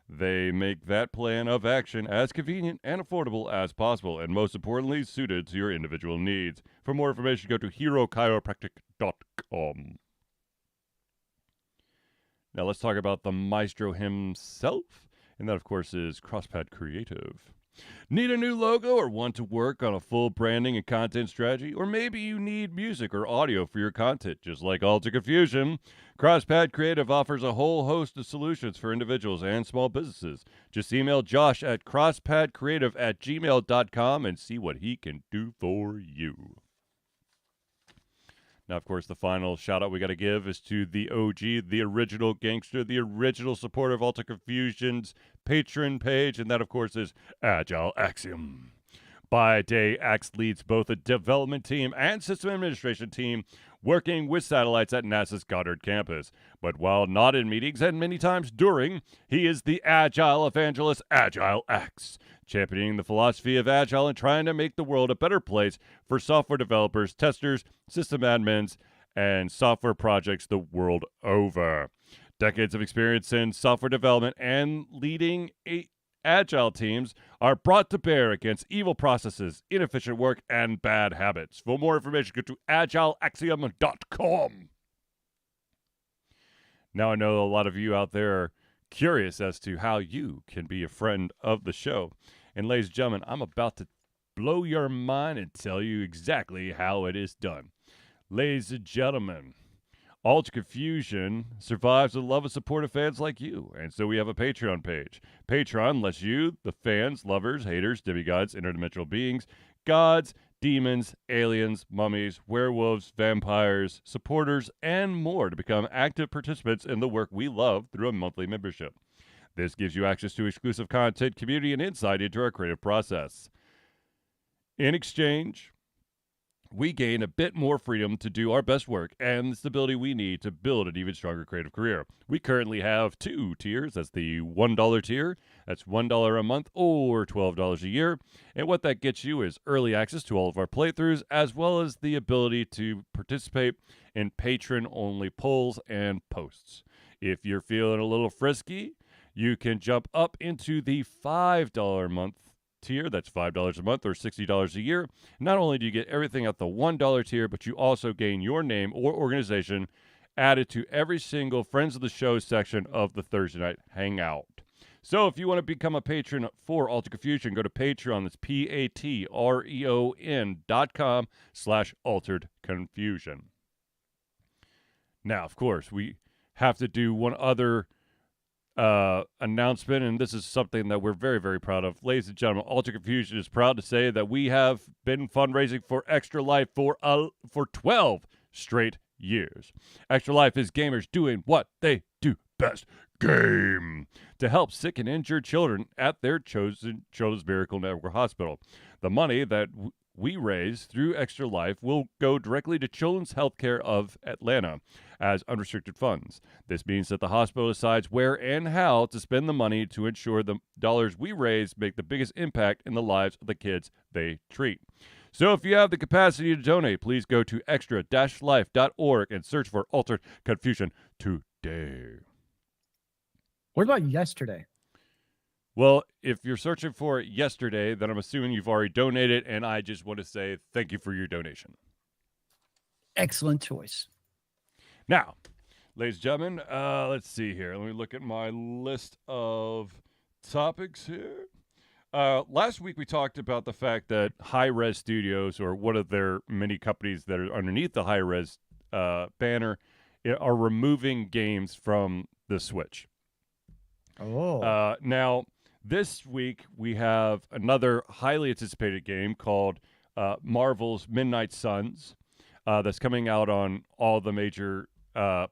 They make that plan of action as convenient and affordable as possible, and most importantly, suited to your individual needs. For more information, go to herochiropractic.com. Now let's talk about the maestro himself, and that, of course, is CrossPad Creative. Need a new logo or want to work on a full branding and content strategy? Or maybe you need music or audio for your content, just like Alter Confusion. CrossPad Creative offers a whole host of solutions for individuals and small businesses. Just email Josh at crosspadcreative@gmail.com and see what he can do for you. Now, of course, the final shout-out we got to give is to the OG, the original gangster, the original supporter of Alter Confusion's Patreon page, and that, of course, is Agile Axiom. By day, Axe leads both a development team and system administration team working with satellites at NASA's Goddard campus. But while not in meetings and many times during, he is the Agile evangelist, Agile Axe, championing the philosophy of Agile and trying to make the world a better place for software developers, testers, system admins, and software projects the world over. Decades of experience in software development and leading Agile teams are brought to bear against evil processes, inefficient work, and bad habits. For more information, go to agileaxiom.com. Now, I know a lot of you out there are curious as to how you can be a friend of the show. And ladies and gentlemen, I'm about to blow your mind and tell you exactly how it is done. Ladies and gentlemen, Alter Confusion survives the love and support of fans like you, and so we have a Patreon page. Patreon lets you, the fans, lovers, haters, demigods, interdimensional beings, gods, demons, aliens, mummies, werewolves, vampires, supporters, and more to become active participants in the work we love through a monthly membership. This gives you access to exclusive content, community, and insight into our creative process. In exchange, we gain a bit more freedom to do our best work and the stability we need to build an even stronger creative career. We currently have 2 tiers. That's the $1 tier. That's $1 a month or $12 a year. And what that gets you is early access to all of our playthroughs, as well as the ability to participate in patron-only polls and posts. If you're feeling a little frisky, you can jump up into the $5 a month tier. That's $5 a month or $60 a year. Not only do you get everything at the $1 tier, but you also gain your name or organization added to every single Friends of the Show section of the Thursday Night Hangout. So if you want to become a patron for Alter Confusion, go to Patreon. That's patreon.com/altered confusion. Now, of course, we have to do one other announcement, and this is something that we're very, very proud of. Ladies and gentlemen, Alter Confusion is proud to say that we have been fundraising for Extra Life for 12 straight years. Extra Life is gamers doing what they do best: game, to help sick and injured children at their chosen Children's Miracle Network Hospital. The money that we raise through Extra Life will go directly to Children's Healthcare of Atlanta as unrestricted funds. This means that the hospital decides where and how to spend the money to ensure the dollars we raise make the biggest impact in the lives of the kids they treat. So if you have the capacity to donate, please go to extra-life.org and search for Altered Confusion today. What about yesterday? Well, if you're searching for it yesterday, then I'm assuming you've already donated, and I just want to say thank you for your donation. Excellent choice. Now, Ladies and gentlemen, let's see here. Let me look at my list of topics here. Last week we talked about the fact that High Res Studios, or one of their many companies that are underneath the High Res banner, are removing games from the Switch. Oh. Now, this week we have another highly anticipated game called Marvel's Midnight Suns that's coming out on all the major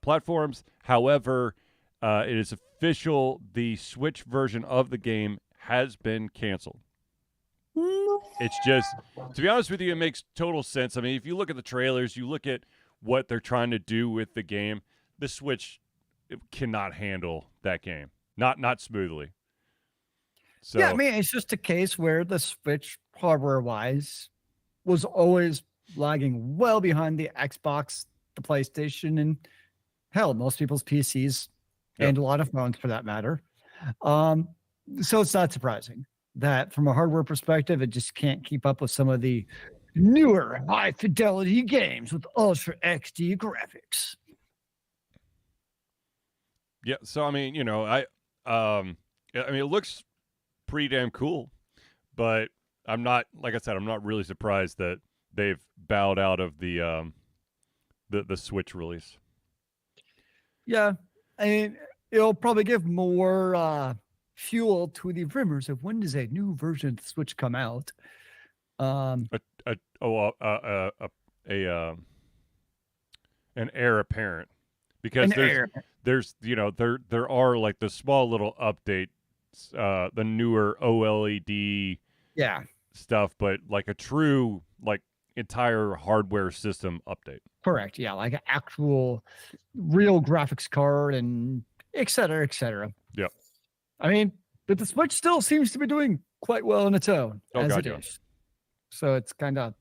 platforms. However, it is official. The Switch version of the game has been canceled. It's just, to be honest with you, it makes total sense. I mean, if you look at the trailers, you look at what they're trying to do with the game, the Switch cannot handle that game. Not smoothly. So, Yeah, I mean, it's just a case where the Switch, hardware-wise, was always lagging well behind the Xbox, the PlayStation, and hell, most people's PCs, Yep. and a lot of phones for that matter. So it's not surprising that from a hardware perspective, it just can't keep up with some of the newer high-fidelity games with Ultra XD graphics. yeah. So I mean, I mean, it looks pretty damn cool, but I'm not, like I said, I'm not really surprised that they've bowed out of the Switch release. Yeah, I mean, it'll probably give more fuel to the rumors of when does a new version of the Switch come out. An heir apparent, because there's there are like the small little updates, the newer OLED Yeah, stuff, but like a true like entire hardware system update. correct. Yeah, like an actual real graphics card and et cetera, et cetera. Yep. I mean, but the Switch still seems to be doing quite well on its own as God, it yeah. is. So it's kind of,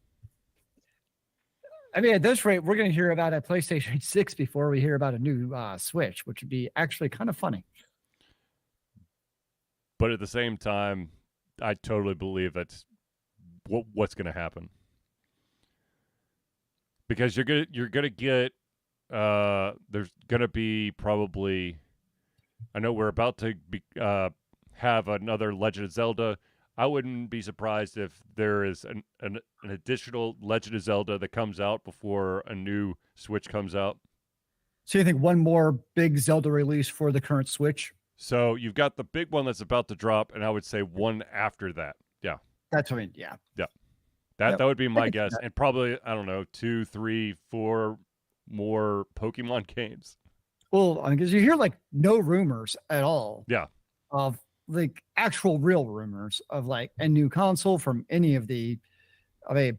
I mean, at this rate, we're going to hear about a PlayStation 6 before we hear about a new Switch, which would be actually kind of funny. But at the same time, I totally believe that's what's going to happen, because you're gonna get there's gonna be probably, I know we're about to have another Legend of Zelda. I wouldn't be surprised if there is an additional Legend of Zelda that comes out before a new Switch comes out. So you think one more big Zelda release for the current Switch? So you've got the big one that's about to drop, and I would say one after that. Yeah. That's what I mean. Yeah. That would be my can see guess. that. And probably, I don't know, 2, 3, 4 more Pokemon games. Well, because you hear like no rumors at all. Yeah. Of like actual real rumors of like a new console from any of the, I mean,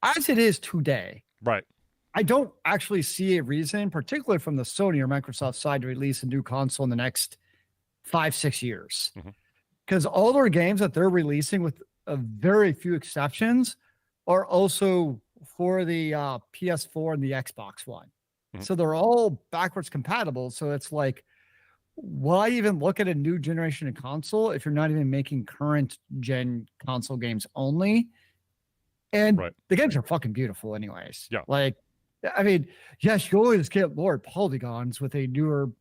as it is today, Right. I don't actually see a reason, particularly from the Sony or Microsoft side, to release a new console in the next 5-6 years. Mhm. Because all their games that they're releasing, with a very few exceptions, are also for the PS4 and the Xbox One. Mhm. So they're all backwards compatible. So it's like, why even look at a new generation of console if you're not even making current gen console games only? And Right. the games are fucking beautiful anyways. Yeah. Like, I mean, yes, you always get more polygons with a newer,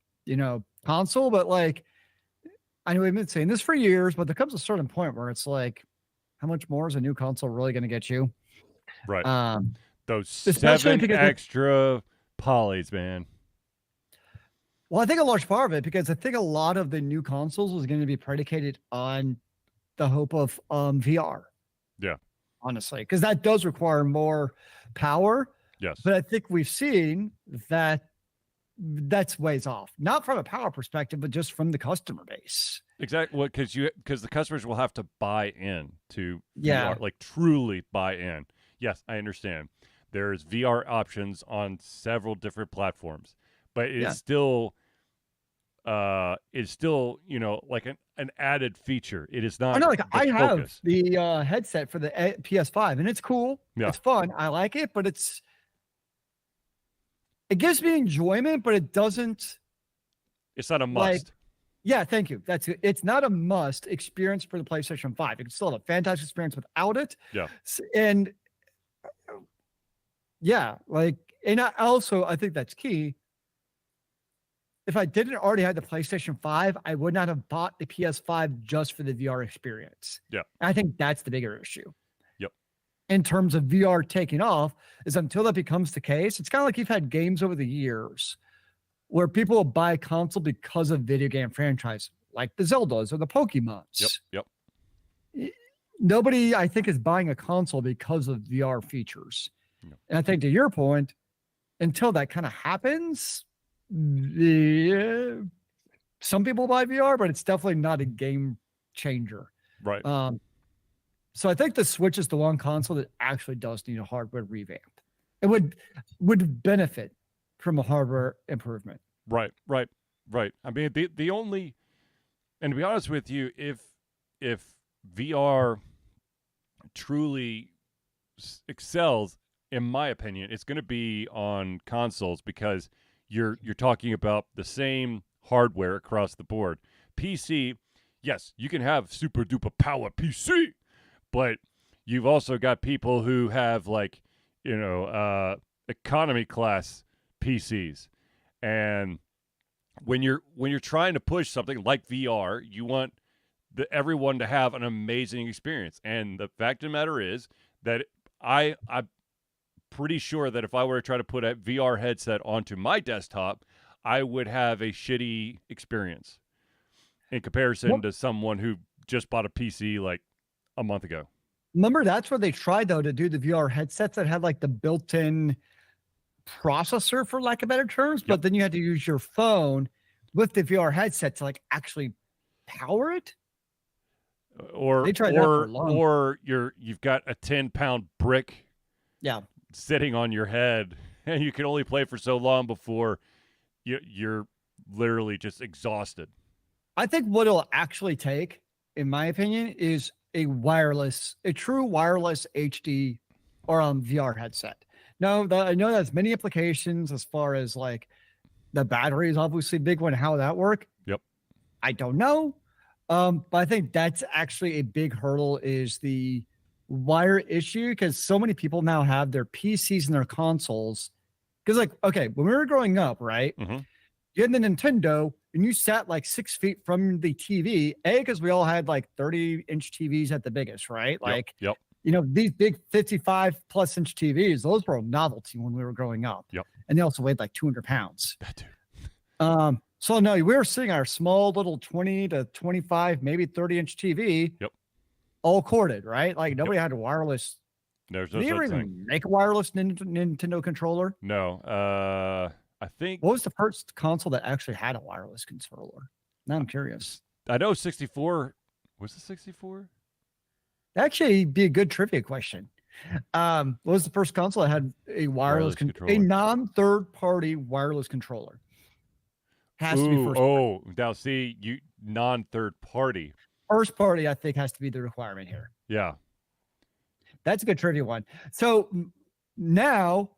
console, but like, I know we've been saying this for years, but there comes a certain point where it's like, how much more is a new console really going to get you? Right. Those especially 7 because extra polys, man. well, I think a large part of it, because I think a lot of the new consoles was going to be predicated on the hope of VR. Yeah. Honestly, because that does require more power. Yes. But I think we've seen that that's ways off, not from a power perspective, but just from the customer base. Exactly. Well, because the customers will have to buy in to Yeah. VR, like truly buy in. Yes, I understand. There's VR options on several different platforms, but it's still like an added feature. It is not. I know, like I have focus. the headset for the PS5, and it's cool. Yeah. It's fun. I like it, but it gives me enjoyment, but it doesn't. It's not a Like, must. yeah, thank you. It's not a must experience for the PlayStation 5. You can still have a fantastic experience without it. Yeah. And yeah, like, and I think that's key. if I didn't already have the PlayStation 5, I would not have bought the PS5 just for the VR experience. Yeah. And I think that's the bigger issue. Yep. In terms of VR taking off, is until that becomes the case, it's kind of like you've had games over the years where people will buy a console because of video game franchise, like the Zeldas or the Pokemons. Yep. Nobody, I think, is buying a console because of VR features. No. And I think to your point, until that kind of happens, some people buy VR, but it's definitely not a game changer. Right. So I think the Switch is the one console that actually does need a hardware revamp. It would benefit from a hardware improvement. Right. I mean, the only, and to be honest with you, if VR truly excels, in my opinion, it's going to be on consoles because you're talking about the same hardware across the board. PC, yes, you can have super duper power PC, but you've also got people who have like, economy class PCs. And when you're trying to push something like VR, you want everyone to have an amazing experience. And the fact of the matter is that I'm pretty sure that if I were to try to put a VR headset onto my desktop, I would have a shitty experience in comparison to someone who just bought a PC like a month ago. Remember, that's where they tried, though, to do the VR headsets that had like the built-in processor, for lack of better terms, but then you had to use your phone with the VR headset to like actually power it. Or they tried that for a long or you've got a 10-pound brick sitting on your head, and you can only play for so long before you're literally just exhausted. I think what it'll actually take, in my opinion, is a true wireless HD or VR headset. Now, I know that's many applications as far as like the battery is obviously a big one. How that work? Yep. I don't know. But I think that's actually a big hurdle is the wire issue, because so many people now have their PCs and their consoles. Because like, okay, when we were growing up, right? Mm-hmm. You had the Nintendo and you sat like 6 feet from the TV, because we all had like 30-inch TVs at the biggest, right? Like, these big 55 plus inch TVs, those were a novelty when we were growing up. Yep. And they also weighed like 200 pounds. So no, we were sitting our small little 20 to 25, maybe 30-inch TV. Yep. All corded, right? Like nobody had a wireless. There's no Did they ever such even thing. make a wireless Nintendo controller? No. I think. What was the first console that actually had a wireless controller? Now I'm curious. I know 64. Was it 64? Actually, be a good trivia question. What was the first console that had a wireless controller? A non-third-party wireless controller? Has to be first. Oh, now see, non-third party. First party, I think, has to be the requirement here. Yeah. That's a good trivia one. So now,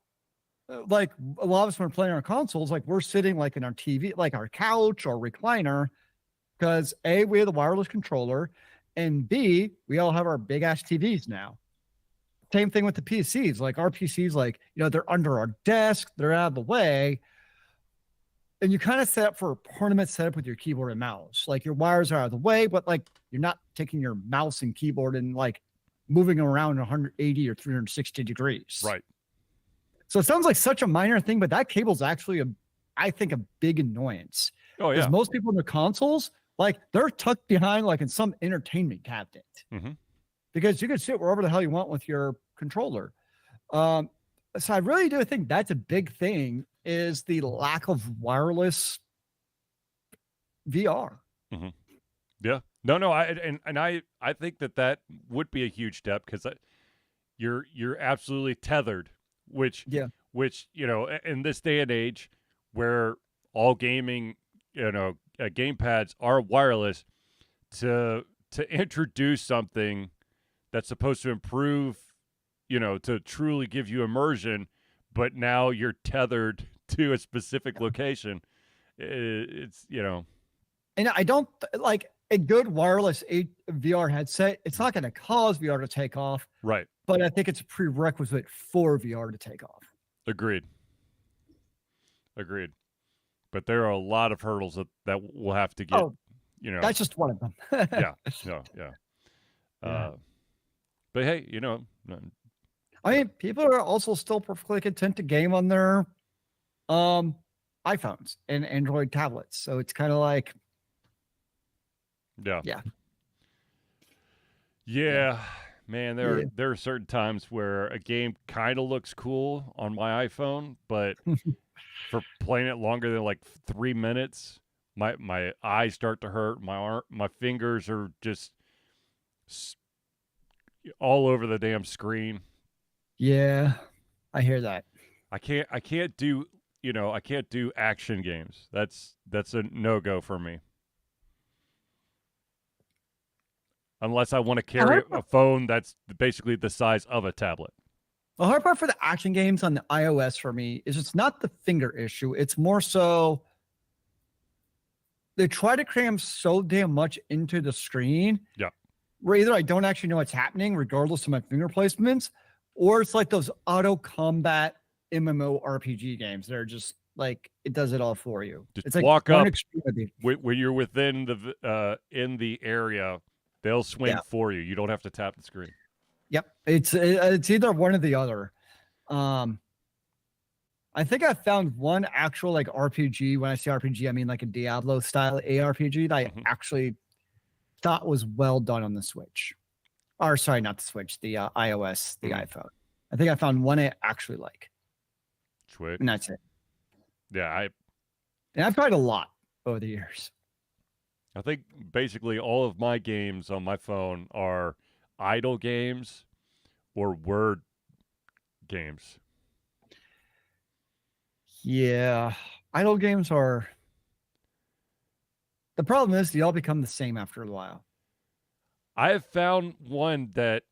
like a lot of us when we're playing our consoles, like we're sitting like in our TV, like our couch or recliner, because A, we have the wireless controller, and B, we all have our big ass TVs now. Same thing with the PCs. Like our PCs, like, they're under our desk, they're out of the way. And you kind of set up for a permanent setup with your keyboard and mouse. Like your wires are out of the way, but like you're not taking your mouse and keyboard and like moving around 180 or 360 degrees. Right. So it sounds like such a minor thing, but that cable's actually I think a big annoyance. Oh, yeah. Because most people in their consoles, like they're tucked behind like in some entertainment cabinet. Mm-hmm. Because you can sit wherever the hell you want with your controller. So I really do think that's a big thing, is the lack of wireless VR. Mm-hmm. Yeah. No. I think that would be a huge step, because you're absolutely tethered, which in this day and age where all gaming, gamepads are wireless, to introduce something that's supposed to improve, to truly give you immersion, but now you're tethered to a specific location. It's. And I don't like a good wireless VR headset. It's not going to cause VR to take off. Right. But I think it's a prerequisite for VR to take off. Agreed. but there are a lot of hurdles that we'll have to get. Oh, You know, that's just one of them. yeah, no, yeah. Yeah. But hey, I mean, people are also still perfectly content to game on their iPhones and Android tablets. So it's kind of like, yeah, yeah, yeah, man. yeah. There are certain times where a game kind of looks cool on my iPhone, but for playing it longer than like 3 minutes, my eyes start to hurt. My fingers are just all over the damn screen. Yeah, I hear that. I can't do I can't do action games. That's a no go for me. Unless I want to The carry hard, a phone that's basically the size of a tablet. the hard part for the action games on the iOS for me is it's not the finger issue. It's more so they try to cram so damn much into the screen. Yeah. Where either I don't actually know what's happening, regardless of my finger placements, or it's like those auto combat MMO RPG games that are just like it does it all for you. Just It's like walk one up extremity. when you're within the in the area, they'll swing Yeah. for you. You don't have to tap the screen. Yep. It's either one or the other. I think I found one actual like RPG. When I say RPG, I mean like a Diablo style ARPG that I Mhm. actually thought was well done on the Switch. Or sorry, not the Switch, the iOS, the Mhm. iPhone. I think I found one I actually like, Twitch. and that's it. Yeah, And I've tried a lot over the years. I think basically all of my games on my phone are idle games or word games. Yeah, idle games are. The problem is they all become the same after a while. I have found one that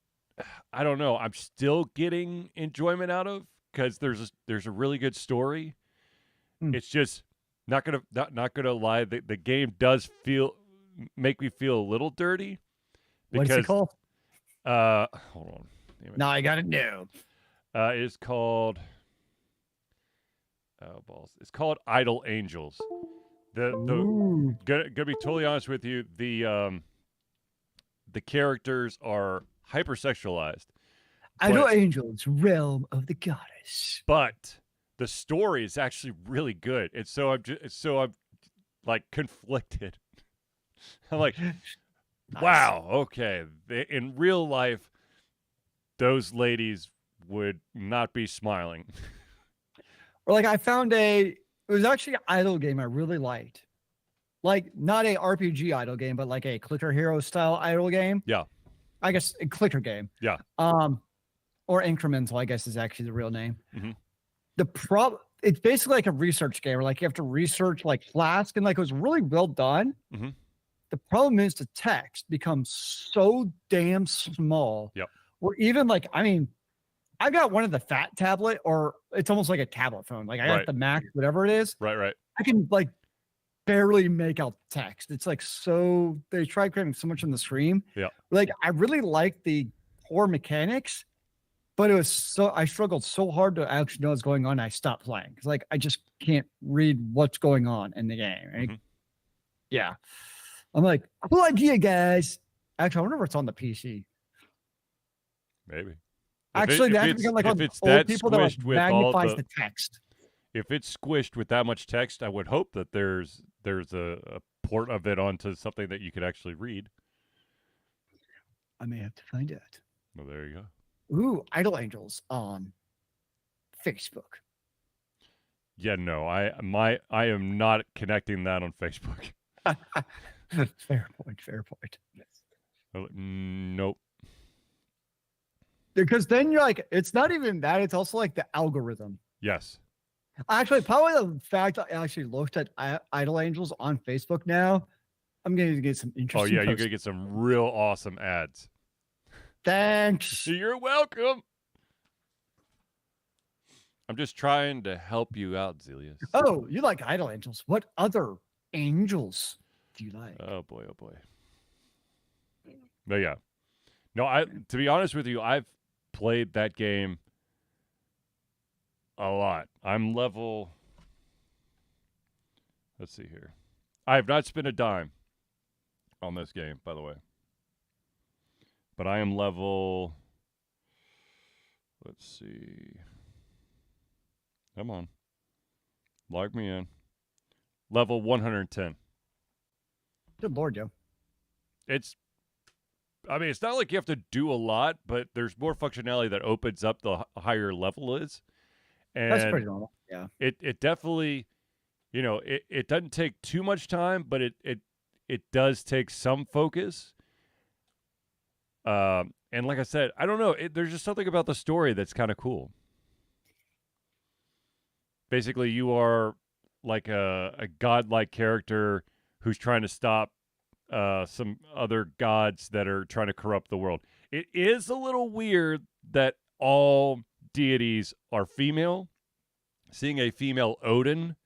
I don't know. I'm still getting enjoyment out of because there's a really good story. Hmm. It's just not gonna lie. The game does make me feel a little dirty What is it because called? hold on, damn it. Now I gotta know. It's called oh balls. It's called Idle Angels. The Ooh, gonna be totally honest with you. The characters are hypersexualized, idle but angels, realm of the goddess. but the story is actually really good, and so I'm like conflicted. I'm like, Nice. wow, okay. In real life, those ladies would not be smiling. Or like I found it was actually an idle game I really liked. Like not a RPG idle game, but like a clicker hero style idle game. Yeah, I guess a clicker game. yeah. Or incremental, I guess is actually the real name. Mhm. The problem it's basically like a research game where like you have to research like Flask and like it was really well done. Mhm. The problem is the text becomes so damn small. Yep. Where even like, I mean, I got one of the fat tablet, or it's almost like a tablet phone. Like I got Right. the Mac, whatever it is. Right. I can like barely make out text. It's like so they tried creating so much on the screen. Yeah. Like I really like the core mechanics, but it was so I struggled so hard to actually know what's going on. I stopped playing because like I just can't read what's going on in the game. Mhm. Yeah. I'm like, cool idea, guys. Actually, I wonder if it's on the PC. Maybe. Actually, they have to become like on it's old that people that like squished with all magnifies the the text. if it's squished with that much text, I would hope that there's a port of it onto something that you could actually read. I may have to find out. Well, there you go. Ooh, Idle Angels on Facebook. Yeah, no, I am not connecting that on Facebook. Fair point. Fair point. Nope. Because then you're like, it's not even that. It's also like the algorithm. Yes. Actually, probably the fact I actually looked at Idle Angels on Facebook now, I'm going to get some Oh interesting. yeah, you're gonna get some real awesome ads. Thanks. You're welcome. I'm just trying to help you out, Zelius. Oh, you like Idle Angels? What other angels do you like? Oh boy, oh boy. But yeah, no. To be honest with you, I've played that game a lot. I'm level Let's see here. I have not spent a dime on this game, by the way. But I am level. Let's see. Come on. Log me in. Level 110. Good Lord, Joe. It's it's not like you have to do a lot, but there's more functionality that opens up the higher level is. And That's pretty normal. Yeah. it definitely, it doesn't take too much time, but it does take some focus. And like I said, I don't know. There's just something about the story that's kind of cool. Basically, you are like a godlike character who's trying to stop some other gods that are trying to corrupt the world. It is a little weird that all deities are female. Seeing a female Odin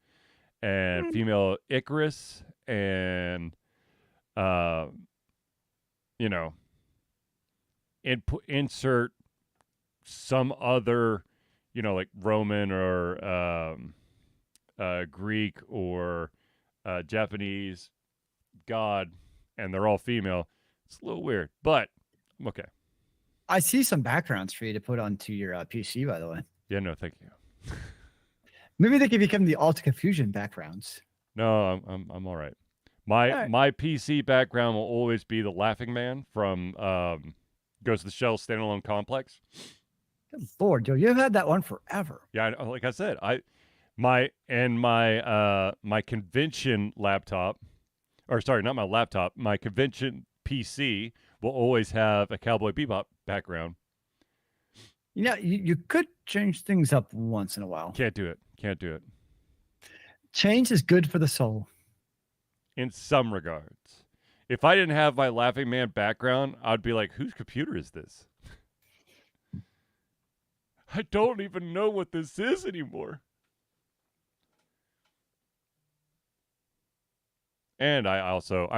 and female Icarus and, insert some other, like Roman or Greek or Japanese god, and they're all female. It's a little weird, but okay. I see some backgrounds for you to put onto your PC, by the way. Yeah, no, thank you. Maybe they could become the Altica Fusion backgrounds. No, I'm all right. My PC background will always be the Laughing Man from Ghost of the Shell standalone complex. Good Lord, Joe, you've had that one forever. Yeah, like I said, my convention laptop, or sorry, not my laptop, my convention PC will always have a Cowboy Bebop background. You could change things up once in a while. Can't do it. Change is good for the soul. In some regards. If I didn't have my Laughing Man background, I'd be like, whose computer is this? I don't even know what this is anymore. And I also,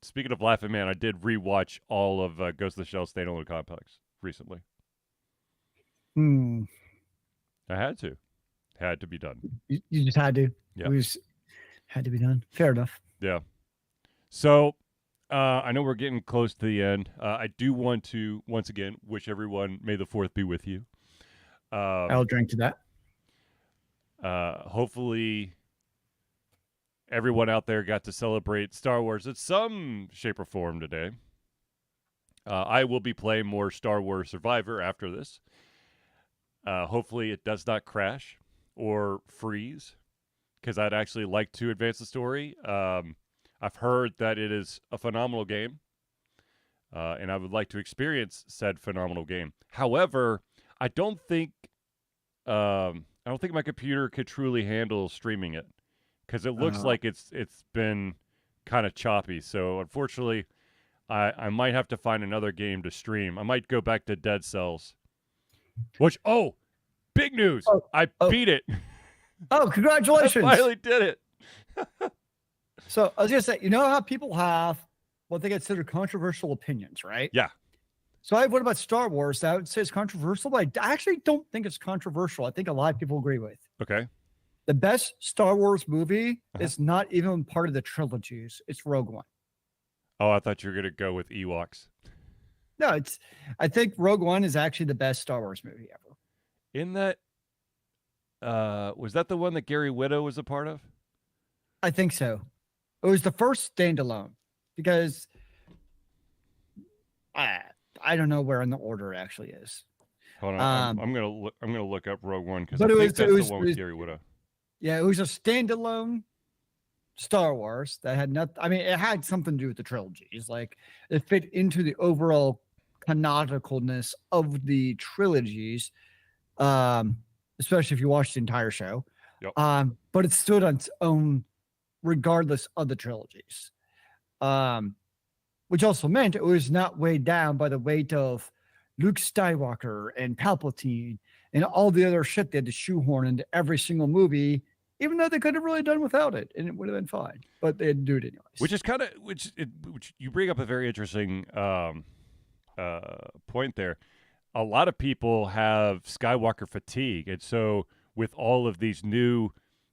speaking of Laughing Man, I did rewatch all of Ghost of the Shell standalone complex recently. I had to. Had to be done. You just had to. Yeah. It was had to be done. Fair enough. Yeah. So, I know we're getting close to the end. I do want to, once again, wish everyone, may the 4th be with you. I'll drink to that. Hopefully, everyone out there got to celebrate Star Wars in some shape or form today. I will be playing more Star Wars Survivor after this. Hopefully, it does not crash or freeze, because I'd actually like to advance the story. I've heard that it is a phenomenal game, and I would like to experience said phenomenal game. However, I don't think my computer could truly handle streaming it, because it looks like it's been kind of choppy. So unfortunately, I might have to find another game to stream. I might go back to Dead Cells. Which, big news! I beat it. Oh, congratulations! I finally did it. So I was gonna say, you know how people have what they consider controversial opinions, right? Yeah. So I have one about Star Wars that I would say is controversial, but I actually don't think it's controversial. I think a lot of people agree with. Okay. The best Star Wars movie is not even part of the trilogies. It's Rogue One. Oh, I thought you were gonna go with Ewoks. No, I think Rogue One is actually the best Star Wars movie ever. In that, was that the one that Gary Whitta was a part of? I think so. It was the first standalone, because I don't know where in the order it actually is. Hold on, I'm gonna look up Rogue One, because I But think that's the one with Gary Whitta. Yeah, it was a standalone Star Wars that had nothing. I mean, it had something to do with the trilogies. Like, it fit into the overall canonicalness of the trilogies, especially if you watch the entire show. Yep. But it stood on its own regardless of the trilogies. Which also meant it was not weighed down by the weight of Luke Skywalker and Palpatine and all the other shit they had to shoehorn into every single movie, even though they could have really done without it, and it would have been fine. But they had to do it anyways. Which you bring up a very interesting point there. A lot of people have Skywalker fatigue, and so with all of these new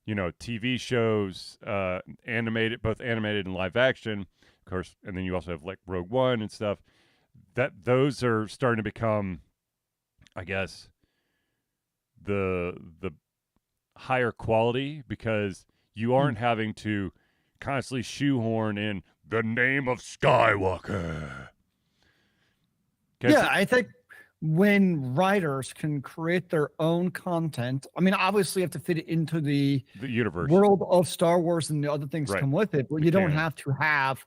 TV shows, both animated and live action, of course, and then you also have like Rogue One and stuff. Those are starting to become, I guess, the higher quality because you aren't having to constantly shoehorn in the name of Skywalker. Yeah, I think when writers can create their own content, I mean, obviously you have to fit it into the universe world of Star Wars and the other things Right. come with it, but you don't have to have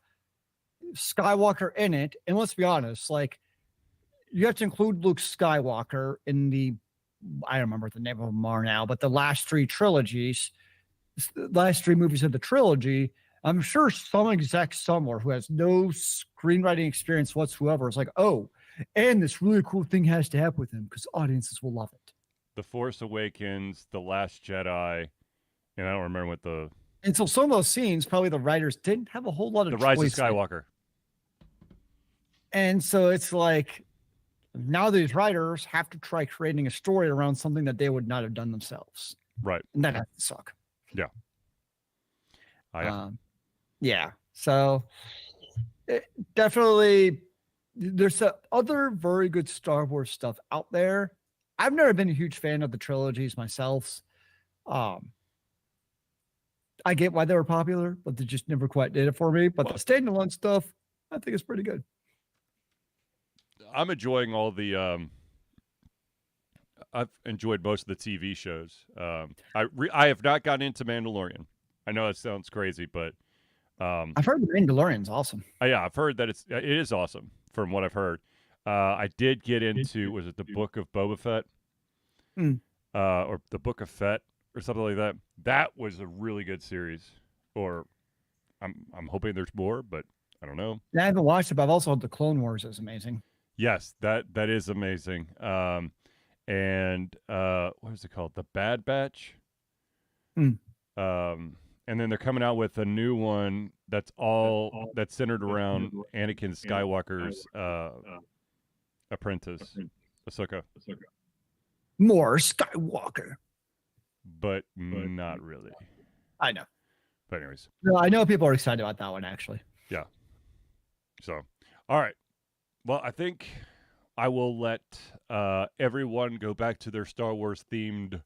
Skywalker in it. And let's be honest, like you have to include Luke Skywalker in I don't remember what the name of them are now, but the last three movies of the trilogy. I'm sure some exec somewhere who has no screenwriting experience whatsoever is like, oh, and this really cool thing has to happen with him because audiences will love it. The Force Awakens, The Last Jedi, and I don't remember what the... And so some of those scenes, probably the writers didn't have a whole lot of The Rise of choice in. Skywalker. And so it's like, now these writers have to try creating a story around something that they would not have done themselves. Right. And that has to suck. Yeah. Yeah. So definitely there's other very good Star Wars stuff out there. I've never been a huge fan of the trilogies myself. I get why they were popular, but they just never quite did it for me. But the standalone stuff, I think is pretty good. I'm enjoying all the I've enjoyed most of the TV shows. I have not gotten into Mandalorian. I know that sounds crazy, but I've heard the Mandalorian's awesome. Yeah, I've heard that it is awesome from what I've heard. I did get into, was it the Book of Boba Fett? Or the Book of Fett or something like that. That was a really good series. Or I'm hoping there's more, but I don't know. I haven't watched it, but I've also heard the Clone Wars is amazing. Yes, that is amazing. And what is it called? The Bad Batch. And then they're coming out with a new one that's centered around Anakin Skywalker's apprentice, Ahsoka. More Skywalker. But not really. I know. But anyways. No, I know people are excited about that one, actually. Yeah. So, all right. Well, I think I will let everyone go back to their Star Wars themed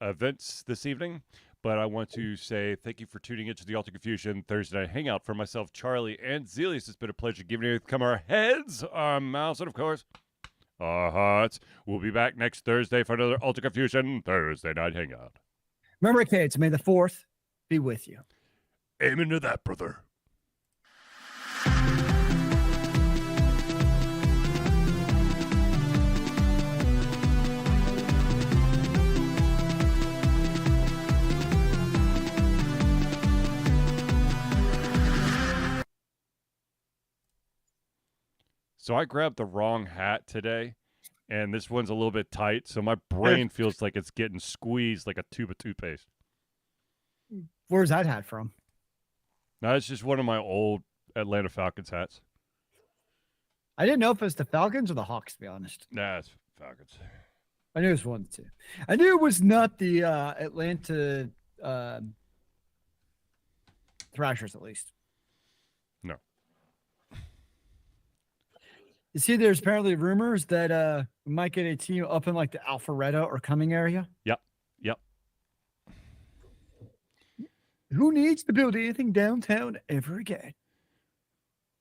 events this evening. But I want to say thank you for tuning into the Alter Confusion Thursday Night Hangout. For myself, Charlie, and Zelius, it's been a pleasure giving you our heads, our mouths, and of course, our hearts. We'll be back next Thursday for another Alter Confusion Thursday Night Hangout. Remember, kids, may the 4th be with you. Amen to that, brother. So I grabbed the wrong hat today, and this one's a little bit tight, so my brain feels like it's getting squeezed like a tube of toothpaste. Where's that hat from? No, it's just one of my old Atlanta Falcons hats. I didn't know if it was the Falcons or the Hawks, to be honest. Nah, it's Falcons. I knew it was one too. I knew it was not the Atlanta Thrashers, at least. No. You see, there's apparently rumors that we might get a team up in like the Alpharetta or Cumming area. Yep. Who needs to build anything downtown ever again?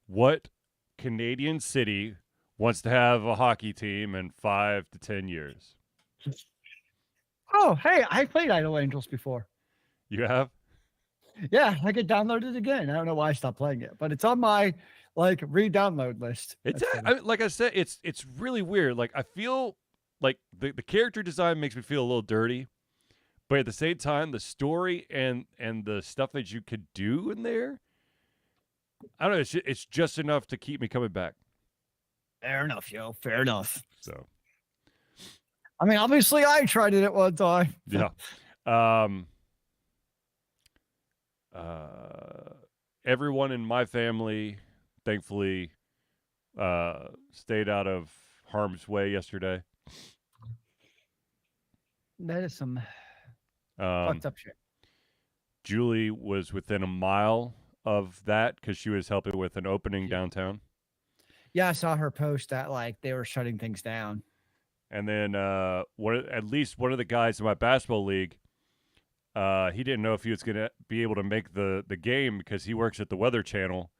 What Canadian city wants to have a hockey team in 5 to 10 years? Oh, hey, I played Idle Angels before. You have? Yeah, I could download it again. I don't know why I stopped playing it, but it's on my like re-download list. It's like I said, it's really weird. Like I feel like the character design makes me feel a little dirty, but at the same time, the story and the stuff that you could do in there, I don't know. It's just enough to keep me coming back. Fair enough, yo. Fair enough. So, I mean, obviously, I tried it at one time. Yeah. Everyone in my family, thankfully, stayed out of harm's way yesterday. That is some fucked up shit. Julie was within a mile of that because she was helping with an opening downtown. Yeah, I saw her post that like they were shutting things down. And then at least one of the guys in my basketball league, he didn't know if he was going to be able to make the game because he works at the Weather Channel,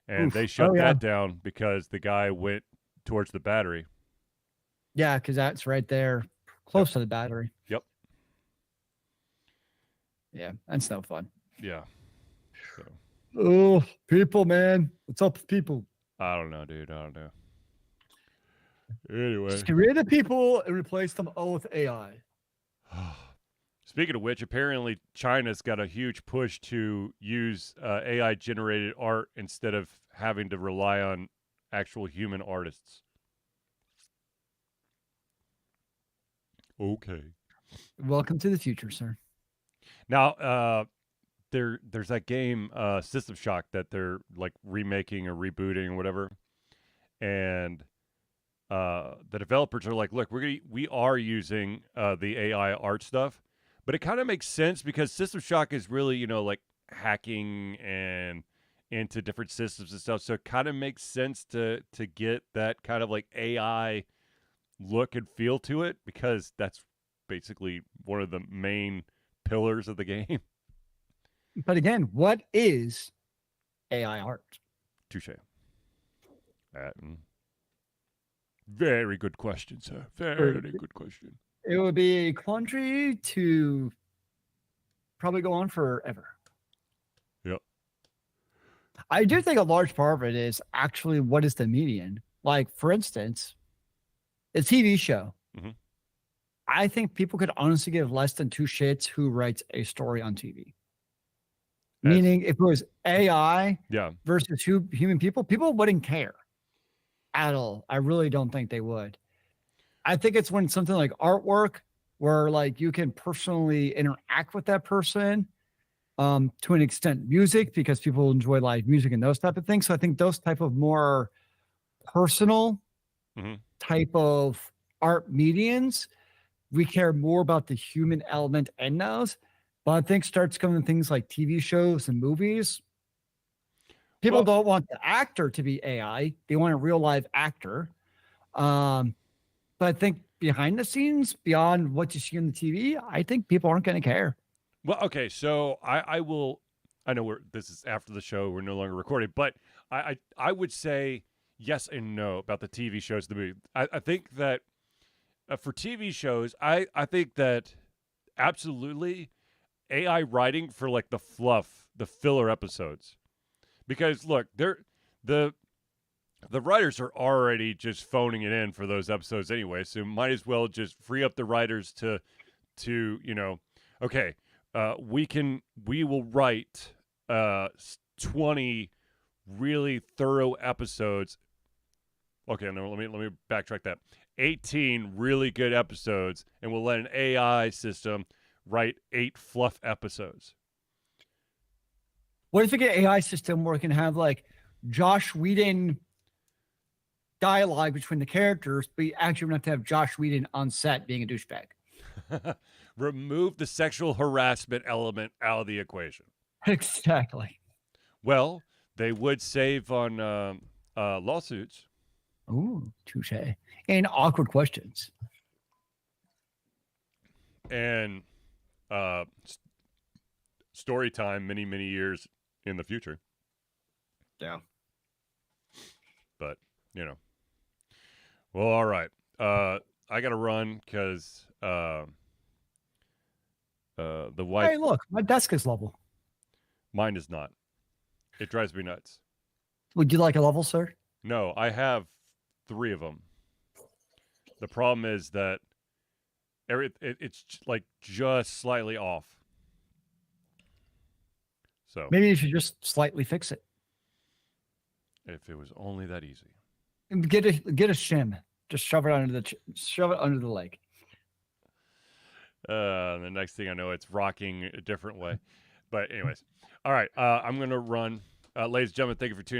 and they Oof. shut Oh yeah, that down because the guy went towards the battery. yeah, because that's right there, close to the battery. Yep. Yeah, that's no fun. Yeah. So Oh, people, man, what's up with people? I don't know, dude. I don't know. Anyway. Just get rid of people and replace them all with AI. Speaking of which, apparently China's got a huge push to use AI generated art instead of having to rely on actual human artists. Okay. Welcome to the future, sir. Now, there's that game System Shock that they're like remaking or rebooting or whatever, and the developers are like, look, we are using the AI art stuff, but it kind of makes sense because System Shock is really like hacking and into different systems and stuff, so it kind of makes sense to get that kind of like AI look and feel to it because that's basically one of the main pillars of the game. But again, what is AI art? Touche. Very good question, sir. Very good question. It would be a quandary to probably go on forever. Yep. I do think a large part of it is actually what is the median. Like, for instance, a TV show. Mhm. I think people could honestly give less than two shits who writes a story on TV. Meaning, if it was AI Yeah. versus human people wouldn't care at all. I really don't think they would. I think it's when something like artwork, where like you can personally interact with that person, to an extent, music, because people enjoy live music and those type of things. So I think those type of more personal Mhm. type of art medians, we care more about the human element in those. But I think starts coming things like TV shows and movies. People Well- don't want the actor to be AI; they want a real live actor. But I think behind the scenes, beyond what you see on the TV, I think people aren't going to care. Well, okay, so I will. I know this is after the show. We're no longer recording, but I would say yes and no about the TV shows. The movie. I think that for TV shows, I think that absolutely AI writing for like the fluff, the filler episodes, because look, the writers are already just phoning it in for those episodes anyway, so might as well just free up the writers to okay, we will write 20 really thorough episodes. Okay, no, let me backtrack that. 18 really good episodes, and we'll let an AI system write 8 fluff episodes. What if you get an AI system where it can have like Josh Whedon dialogue between the characters, but you actually don't have to have Josh Whedon on set being a douchebag? Remove the sexual harassment element out of the equation. Exactly. Well, they would save on lawsuits. Ooh, touche. And awkward questions. And story time many years in the future. Yeah. But, well, all right. I got to run because the wife. Hey, look, my desk is level. Mine is not. It drives me nuts. Would you like a level, sir? No, I have 3 of them. The problem is that it's like just slightly off. So Maybe you should just slightly fix it. if it was only that easy. Get a shim. Just shove it under the leg. The next thing I know, it's rocking a different way. But anyways, all right. I'm gonna run, ladies and gentlemen. Thank you for tuning in.